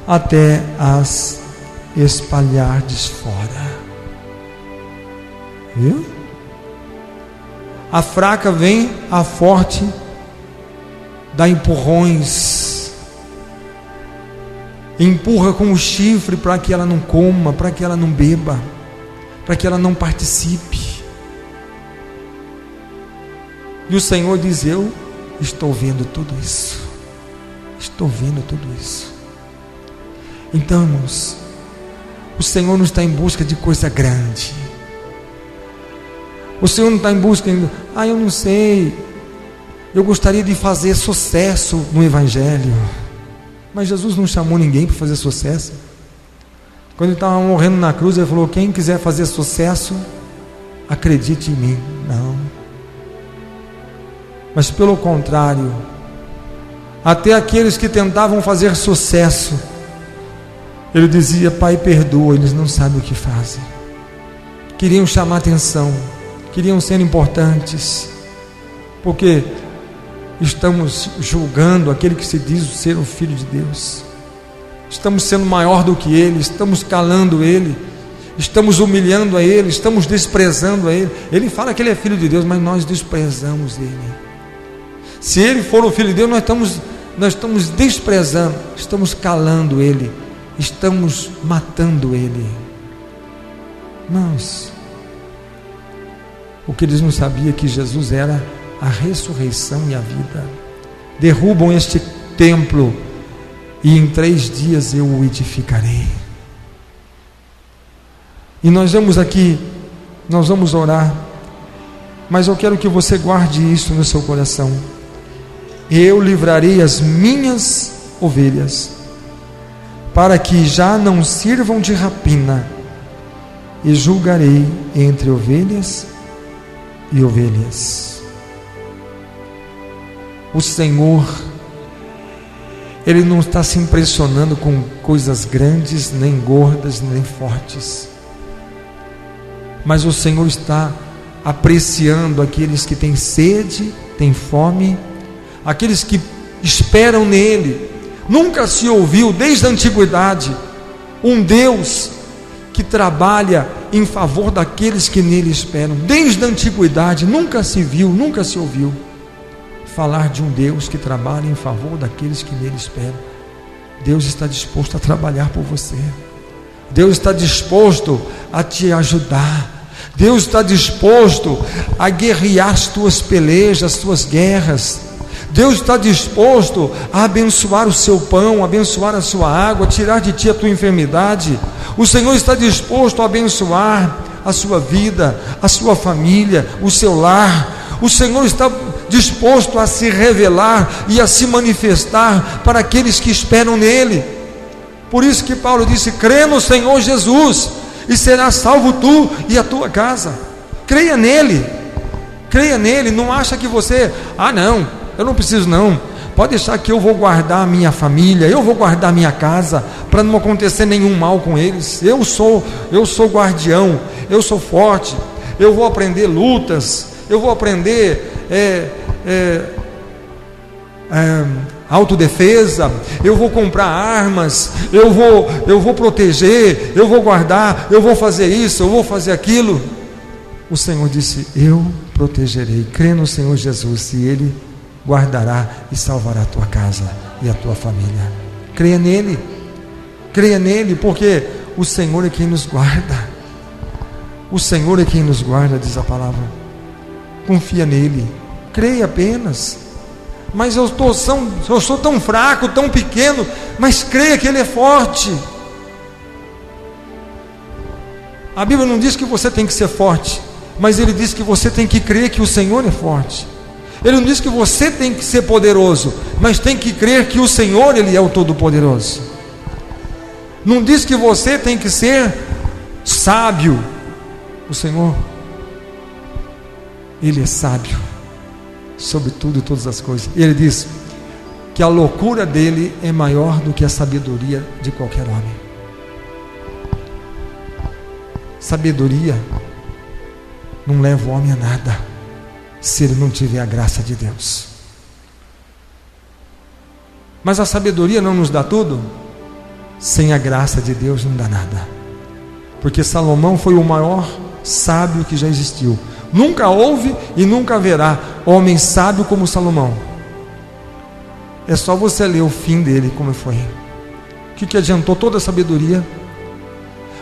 até as espalhardes fora. Viu? A fraca vem, a forte dá empurrões, empurra com o chifre para que ela não coma, para que ela não beba, para que ela não participe. E o Senhor diz: eu estou vendo tudo isso, estou vendo tudo isso. Então, irmãos, o Senhor não está em busca de coisa grande. O Senhor não está em busca de: eu não sei, eu gostaria de fazer sucesso no Evangelho. Mas Jesus não chamou ninguém para fazer sucesso. Quando ele estava morrendo na cruz, ele falou: quem quiser fazer sucesso, acredite em mim. Não. Mas pelo contrário, até aqueles que tentavam fazer sucesso, ele dizia: Pai, perdoa, eles não sabem o que fazem. Queriam chamar atenção, queriam ser importantes, porque estamos julgando aquele que se diz ser o Filho de Deus, estamos sendo maior do que ele, estamos calando ele, estamos humilhando a ele, estamos desprezando a ele. Ele fala que ele é Filho de Deus, mas nós desprezamos ele. Se ele for o Filho de Deus, nós estamos desprezando, estamos calando ele, estamos matando ele. Irmãos, o que eles não sabiam é que Jesus era a ressurreição e a vida. Derrubam este templo e em 3 dias eu o edificarei. E nós vamos aqui, nós vamos orar, mas eu quero que você guarde isso no seu coração. Eu livrarei as minhas ovelhas, para que já não sirvam de rapina, e julgarei entre ovelhas e ovelhas. O Senhor, Ele não está se impressionando com coisas grandes, nem gordas, nem fortes, mas o Senhor está apreciando aqueles que têm sede, têm fome, aqueles que esperam nele. Nunca se ouviu desde a antiguidade um Deus que trabalha em favor daqueles que nele esperam. Desde a antiguidade nunca se viu, nunca se ouviu falar de um Deus que trabalha em favor daqueles que nele esperam. Deus está disposto a trabalhar por você. Deus está disposto a te ajudar. Deus está disposto a guerrear as tuas pelejas, as tuas guerras. Deus está disposto a abençoar o seu pão, abençoar a sua água, tirar de ti a tua enfermidade. O Senhor está disposto a abençoar a sua vida, a sua família, o seu lar. O Senhor está disposto a se revelar e a se manifestar para aqueles que esperam nele. Por isso que Paulo disse: crê no Senhor Jesus e serás salvo tu e a tua casa. Creia nele, creia nele. Não acha que você, não, eu não preciso não, pode deixar que eu vou guardar a minha família, eu vou guardar a minha casa, para não acontecer nenhum mal com eles. Eu sou guardião, eu sou forte, eu vou aprender lutas, eu vou aprender autodefesa, eu vou comprar armas, eu vou proteger, eu vou guardar, eu vou fazer isso, eu vou fazer aquilo. O Senhor disse: eu protegerei. Crê no Senhor Jesus e Ele guardará e salvará a tua casa e a tua família. Creia nele, porque o Senhor é quem nos guarda. O Senhor é quem nos guarda, diz a palavra. Confia nele, creia apenas. Mas eu sou tão fraco, tão pequeno. Mas creia que Ele é forte. A Bíblia não diz que você tem que ser forte, mas Ele diz que você tem que crer que o Senhor é forte. Ele não diz que você tem que ser poderoso, mas tem que crer que o Senhor, Ele é o Todo-Poderoso. Não diz que você tem que ser sábio. O Senhor, Ele é sábio sobre tudo e todas as coisas. E Ele diz que a loucura dele é maior do que a sabedoria de qualquer homem. Sabedoria não leva o homem a nada, se ele não tiver a graça de Deus. Mas a sabedoria não nos dá tudo. Sem a graça de Deus não dá nada. Porque Salomão foi o maior sábio que já existiu. Nunca houve e nunca haverá homem sábio como Salomão. É só você ler o fim dele, como foi. O que adiantou toda a sabedoria?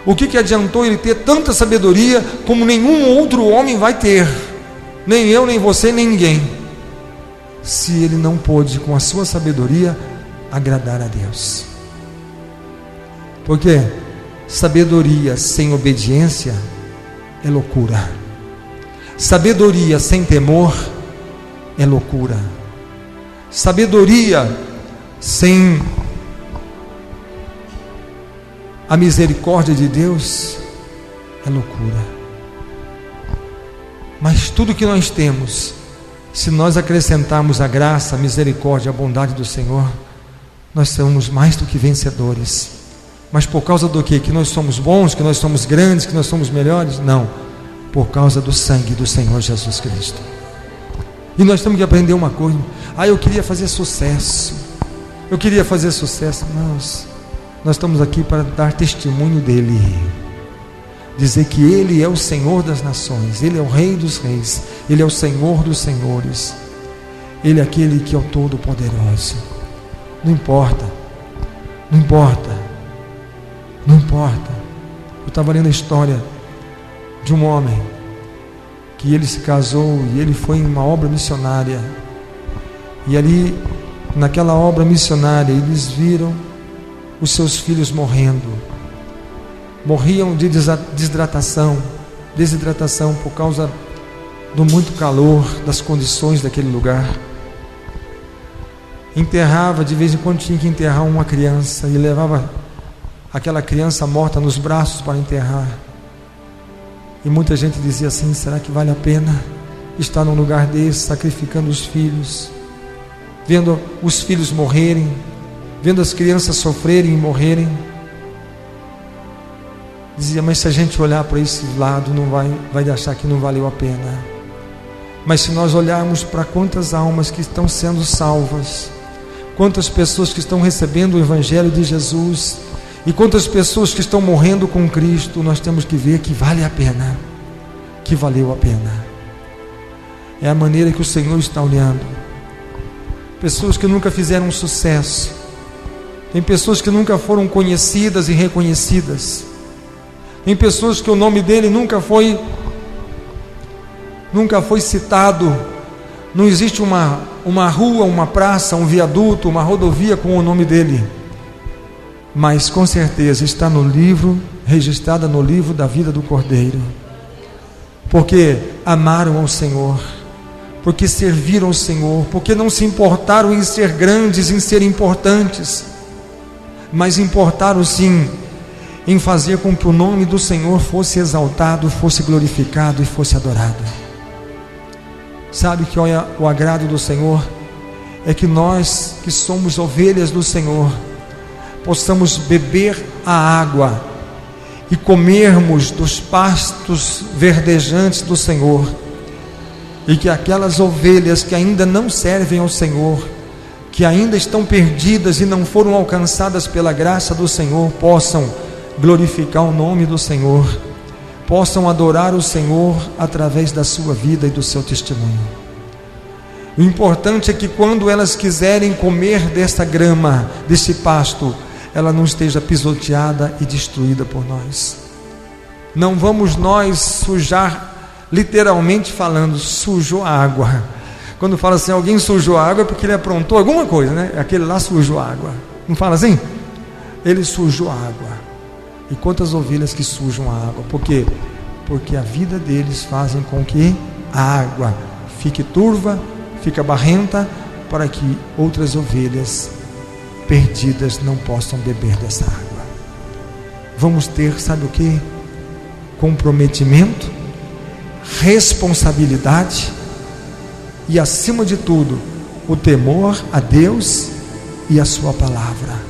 O que adiantou ele ter tanta sabedoria como nenhum outro homem vai ter? Nem eu, nem você, nem ninguém. Se ele não pôde, com a sua sabedoria, agradar a Deus. Porque sabedoria sem obediência é loucura. Sabedoria sem temor é loucura. Sabedoria sem a misericórdia de Deus é loucura. Mas tudo que nós temos, se nós acrescentarmos a graça, a misericórdia, a bondade do Senhor, nós somos mais do que vencedores. Mas por causa do quê? Que nós somos bons, que nós somos grandes, que nós somos melhores? Não, por causa do sangue do Senhor Jesus Cristo. E nós temos que aprender uma coisa: eu queria fazer sucesso, nós estamos aqui para dar testemunho dele, dizer que Ele é o Senhor das nações, Ele é o Rei dos reis, Ele é o Senhor dos senhores, Ele é aquele que é o Todo-Poderoso. Não importa. Eu estava lendo a história de um homem que ele se casou e ele foi em uma obra missionária, e ali naquela obra missionária eles viram os seus filhos morriam de desidratação por causa do muito calor, das condições daquele lugar. Enterrava, de vez em quando tinha que enterrar uma criança, e levava aquela criança morta nos braços para enterrar. E muita gente dizia assim: será que vale a pena estar num lugar desse, sacrificando os filhos, vendo os filhos morrerem, vendo as crianças sofrerem e morrerem? Dizia: mas se a gente olhar para esse lado, não vai achar que não valeu a pena. Mas se nós olharmos para quantas almas que estão sendo salvas, quantas pessoas que estão recebendo o Evangelho de Jesus, e quantas pessoas que estão morrendo com Cristo, nós temos que ver que vale a pena, que valeu a pena. É a maneira que o Senhor está olhando. Pessoas que nunca fizeram sucesso, tem pessoas que nunca foram conhecidas e reconhecidas, tem pessoas que o nome dele nunca foi nunca foi citado, não existe uma rua, uma praça, um viaduto, uma rodovia com o nome dele, mas com certeza está no livro, registrada no livro da vida do Cordeiro, porque amaram ao Senhor, porque serviram ao Senhor, porque não se importaram em ser grandes, em ser importantes, mas importaram sim em fazer com que o nome do Senhor fosse exaltado, fosse glorificado e fosse adorado. Sabe que o agrado do Senhor é que nós que somos ovelhas do Senhor possamos beber a água e comermos dos pastos verdejantes do Senhor, e que aquelas ovelhas que ainda não servem ao Senhor, que ainda estão perdidas e não foram alcançadas pela graça do Senhor, possam glorificar o nome do Senhor, possam adorar o Senhor através da sua vida e do seu testemunho. O importante é que quando elas quiserem comer desta grama, desse pasto, ela não esteja pisoteada e destruída por nós. Não vamos nós sujar, literalmente falando, sujou a água. Quando fala assim, alguém sujou a água, é porque ele aprontou alguma coisa, né? Aquele lá sujou a água. Não fala assim? Ele sujou a água. E quantas ovelhas que sujam a água? Por quê? Porque a vida deles fazem com que a água fique turva, fique barrenta, para que outras ovelhas perdidas não possam beber dessa água. Vamos ter, sabe o que? Comprometimento, responsabilidade e, acima de tudo, o temor a Deus e a sua palavra.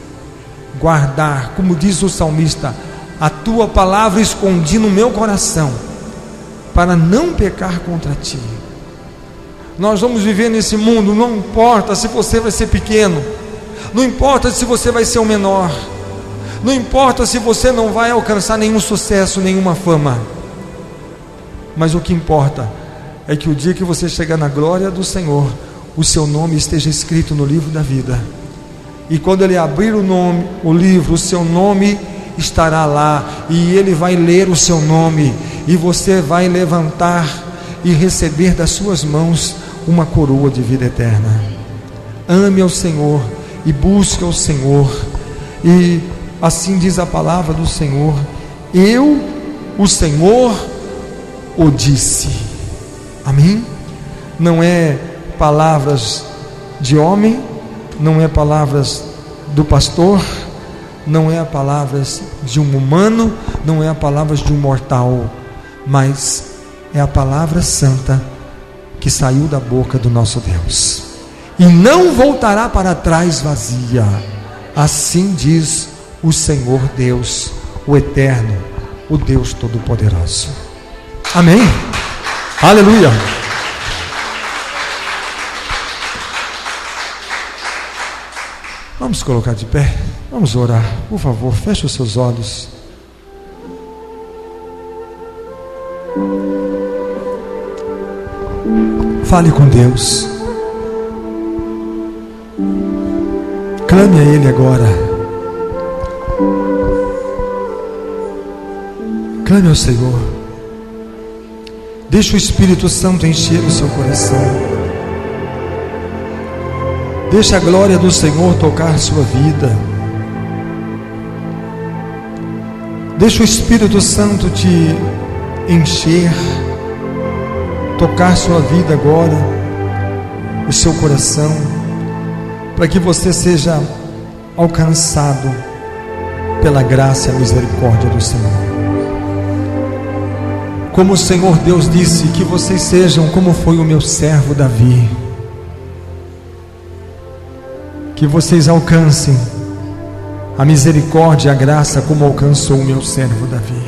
Guardar, como diz o salmista, a tua palavra escondi no meu coração, para não pecar contra ti. Nós vamos viver nesse mundo, não importa se você vai ser pequeno, não importa se você vai ser o menor, não importa se você não vai alcançar nenhum sucesso, nenhuma fama, mas o que importa é que o dia que você chegar na glória do Senhor, o seu nome esteja escrito no livro da vida, e quando Ele abrir o livro, o seu nome estará lá, e Ele vai ler o seu nome, e você vai levantar e receber das suas mãos uma coroa de vida eterna. Ame ao Senhor e busque ao Senhor, e assim diz a palavra do Senhor: eu, o Senhor, o disse. Amém? Não é palavras de homem, não é palavras do pastor, não é palavras de um humano, não é palavras de um mortal, mas é a palavra santa que saiu da boca do nosso Deus, e não voltará para trás vazia. Assim diz o Senhor Deus, o Eterno, o Deus Todo-Poderoso. Amém? Aleluia! Vamos colocar de pé, vamos orar. Por favor, feche os seus olhos. Fale com Deus. Clame a Ele agora. Clame ao Senhor. Deixe o Espírito Santo encher o seu coração. Deixe a glória do Senhor tocar sua vida. Deixe o Espírito Santo te encher, tocar sua vida agora, o seu coração, para que você seja alcançado pela graça e a misericórdia do Senhor. Como o Senhor Deus disse, que vocês sejam como foi o meu servo Davi, que vocês alcancem a misericórdia e a graça como alcançou o meu servo Davi.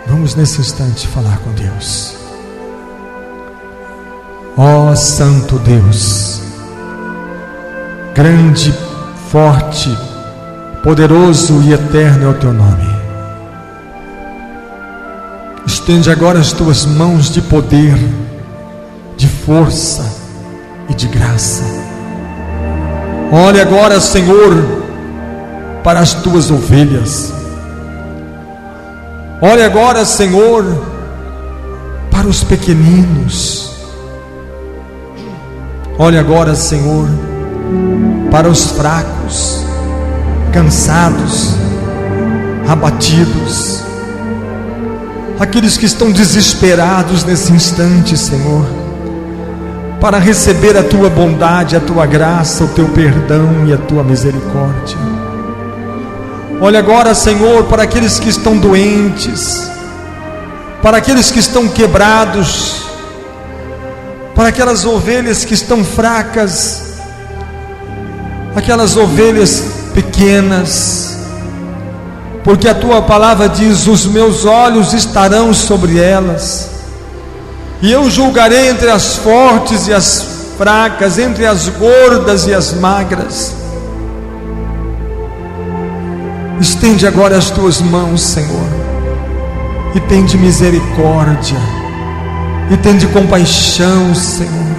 Vamos nesse instante falar com Deus. Ó Santo Deus, grande, forte, poderoso e eterno é o teu nome. Estende agora as tuas mãos de poder, de força e de graça. Olha agora, Senhor, para as tuas ovelhas. Olha agora, Senhor, para os pequeninos. Olha agora, Senhor, para os fracos, cansados, abatidos, aqueles que estão desesperados nesse instante, Senhor, para receber a Tua bondade, a Tua graça, o Teu perdão e a Tua misericórdia. Olha agora, Senhor, para aqueles que estão doentes, para aqueles que estão quebrados, para aquelas ovelhas que estão fracas, aquelas ovelhas pequenas, porque a Tua palavra diz: os meus olhos estarão sobre elas, e eu julgarei entre as fortes e as fracas, entre as gordas e as magras. Estende agora as Tuas mãos, Senhor, e tende misericórdia, e tende compaixão, Senhor.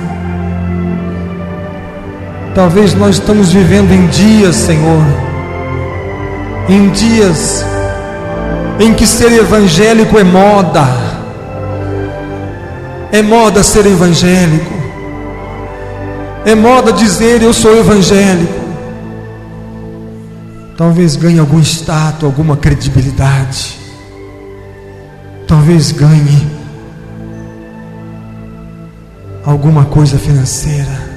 Talvez nós estamos vivendo em dias, Senhor, em dias em que ser evangélico é moda. É moda ser evangélico, é moda dizer eu sou evangélico. Talvez ganhe algum status, alguma credibilidade, talvez ganhe alguma coisa financeira,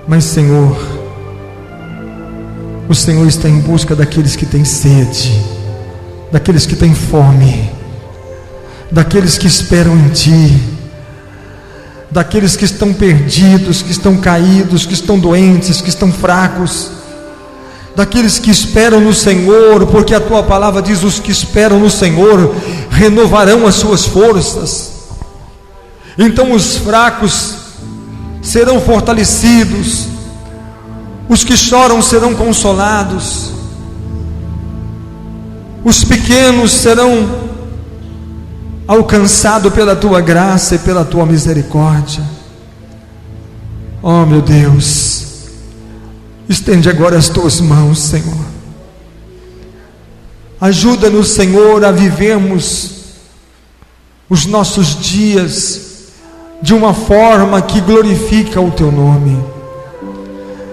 mas Senhor, o Senhor está em busca daqueles que têm sede, daqueles que têm fome, daqueles que esperam em Ti, daqueles que estão perdidos, que estão caídos, que estão doentes, que estão fracos, daqueles que esperam no Senhor, porque a Tua palavra diz: os que esperam no Senhor renovarão as suas forças. Então os fracos serão fortalecidos, os que choram serão consolados, os pequenos serão alcançados pela Tua graça e pela Tua misericórdia. Oh meu Deus, estende agora as Tuas mãos, Senhor. Ajuda-nos, Senhor, a vivermos os nossos dias de uma forma que glorifica o Teu nome,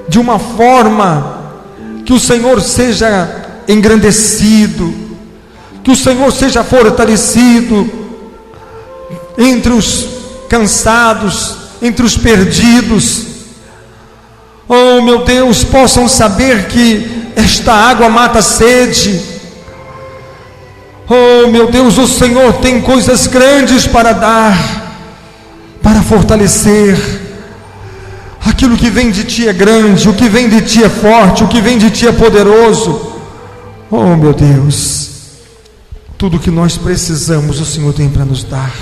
de uma forma que o Senhor seja engrandecido, que o Senhor seja fortalecido entre os cansados, entre os perdidos. Oh meu Deus, possam saber que esta água mata a sede. Oh meu Deus, o Senhor tem coisas grandes para dar, para fortalecer. Aquilo que vem de Ti é grande, o que vem de Ti é forte, o que vem de Ti é poderoso. Oh meu Deus, tudo que nós precisamos o Senhor tem para nos dar.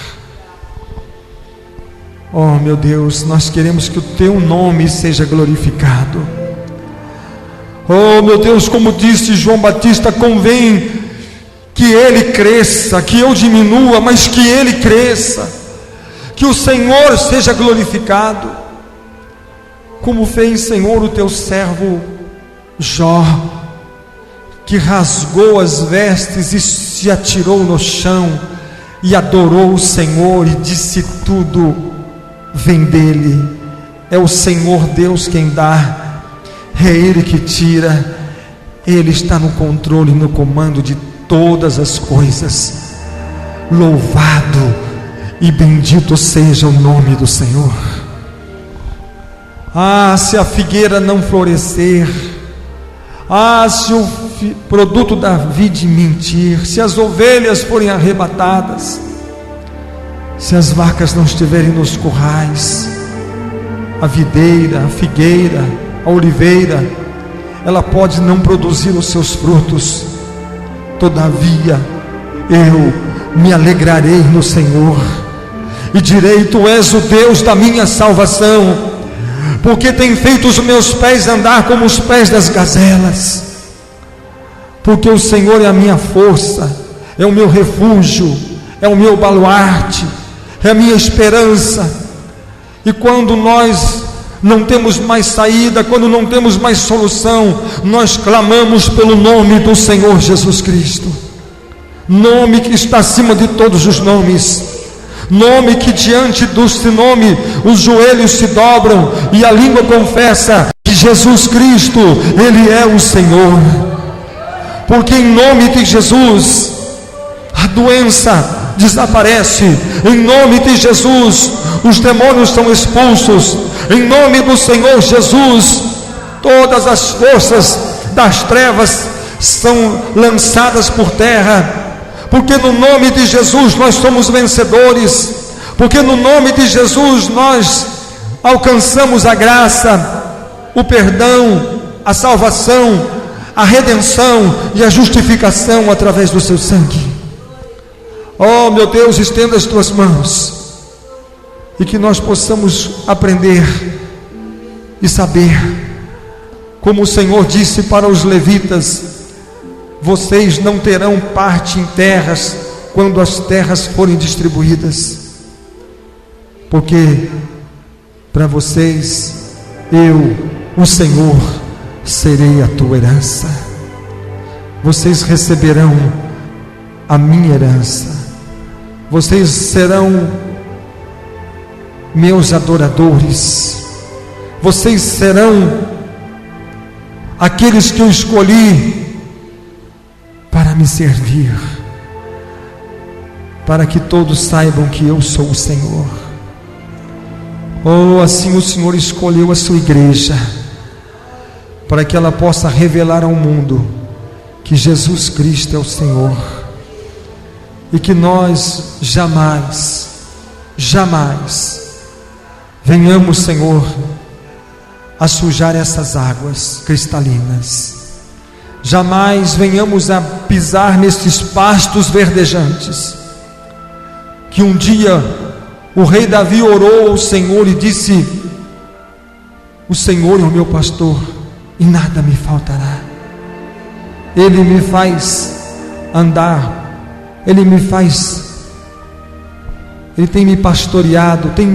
Oh meu Deus, nós queremos que o Teu nome seja glorificado. Oh meu Deus, como disse João Batista, convém que Ele cresça, que eu diminua, mas que Ele cresça, que o Senhor seja glorificado, como fez, Senhor, o Teu servo Jó, que rasgou as vestes e se atirou no chão e adorou o Senhor e disse: tudo vem dele, é o Senhor Deus quem dá, é Ele que tira, Ele está no controle e no comando de todas as coisas. Louvado e bendito seja o nome do Senhor. Ah, se a figueira não florescer, ah, se o produto da vide mentir, se as ovelhas forem arrebatadas, se as vacas não estiverem nos currais, a videira, a figueira, a oliveira, ela pode não produzir os seus frutos, todavia eu me alegrarei no Senhor e direi: Tu és o Deus da minha salvação, porque tem feito os meus pés andar como os pés das gazelas. Porque o Senhor é a minha força, é o meu refúgio, é o meu baluarte, é a minha esperança. E quando nós não temos mais saída, quando não temos mais solução, nós clamamos pelo nome do Senhor Jesus Cristo. nome que está acima de todos os nomes, nome que diante deste nome os joelhos se dobram e a língua confessa que Jesus Cristo, Ele é o Senhor. Porque em nome de Jesus a doença desaparece, em nome de Jesus os demônios são expulsos, em nome do Senhor Jesus todas as forças das trevas são lançadas por terra, porque no nome de Jesus nós somos vencedores, porque no nome de Jesus nós alcançamos a graça, o perdão, a salvação, a redenção e a justificação através do seu sangue. Oh meu Deus, estenda as tuas mãos e que nós possamos aprender e saber, como o Senhor disse para os levitas: vocês não terão parte em terras quando as terras forem distribuídas, porque para vocês eu, o Senhor, serei a tua herança. Vocês receberão a minha herança, vocês serão meus adoradores, vocês serão aqueles que eu escolhi para me servir, para que todos saibam que eu sou o Senhor. Oh, assim o Senhor escolheu a sua igreja, para que ela possa revelar ao mundo que Jesus Cristo é o Senhor, e que nós jamais venhamos, Senhor, a sujar essas águas cristalinas, jamais venhamos a pisar nesses pastos verdejantes, que um dia o rei Davi orou ao Senhor e disse: o Senhor é o meu pastor e nada me faltará, Ele me faz andar, Ele tem me pastoreado, tem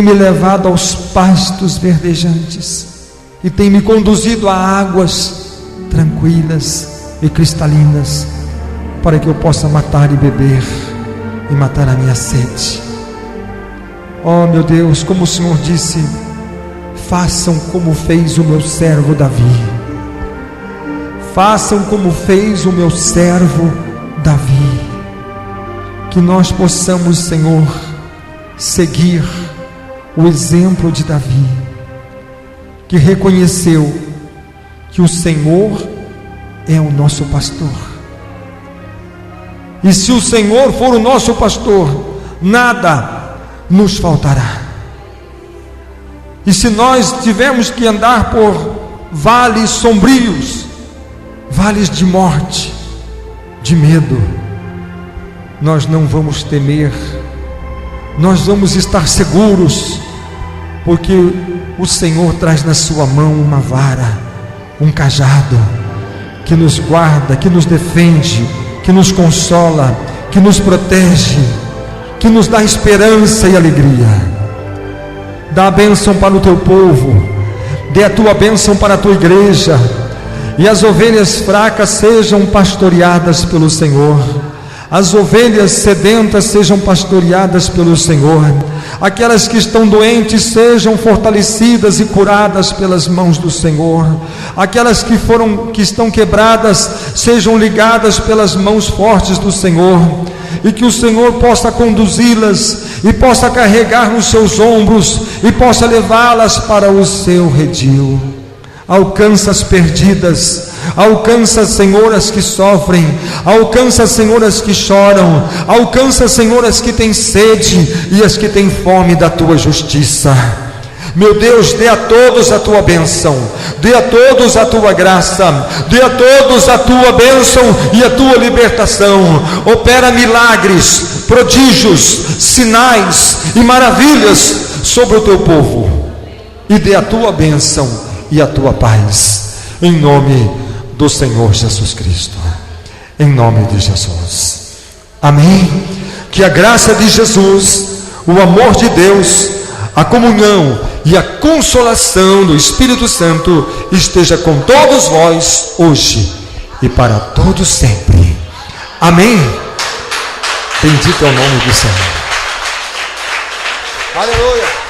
me levado aos pastos verdejantes e tem me conduzido a águas tranquilas e cristalinas, para que eu possa matar e beber e matar a minha sede. Oh meu Deus, como o Senhor disse: façam como fez o meu servo Davi, façam como fez o meu servo Davi. Que nós possamos, Senhor, seguir o exemplo de Davi, que reconheceu que o Senhor é o nosso pastor, e se o Senhor for o nosso pastor, nada nos faltará. E se nós tivermos que andar por vales sombrios, vales de morte, de medo, nós não vamos temer, nós vamos estar seguros, porque o Senhor traz na sua mão uma vara, um cajado, que nos guarda, que nos defende, que nos consola, que nos protege, que nos dá esperança e alegria. Dá a bênção para o teu povo, dê a tua bênção para a tua igreja, e as ovelhas fracas sejam pastoreadas pelo Senhor, as ovelhas sedentas sejam pastoreadas pelo Senhor, aquelas que estão doentes sejam fortalecidas e curadas pelas mãos do Senhor, aquelas que estão quebradas sejam ligadas pelas mãos fortes do Senhor, e que o Senhor possa conduzi-las e possa carregar nos seus ombros e possa levá-las para o seu redil. Alcança as perdidas, alcança, Senhor, as que sofrem, alcança, Senhor, as que choram, alcança, Senhor, as que têm sede e as que têm fome da tua justiça. Meu Deus, dê a todos a tua bênção, dê a todos a tua graça, dê a todos a tua bênção e a tua libertação. Opera milagres, prodígios, sinais e maravilhas sobre o teu povo, e dê a tua bênção e a tua paz, em nome do Senhor Jesus Cristo, em nome de Jesus, amém. Que a graça de Jesus, o amor de Deus, a comunhão e a consolação do Espírito Santo esteja com todos vós hoje e para todos sempre. Amém. Bendito é o nome do Senhor. Aleluia.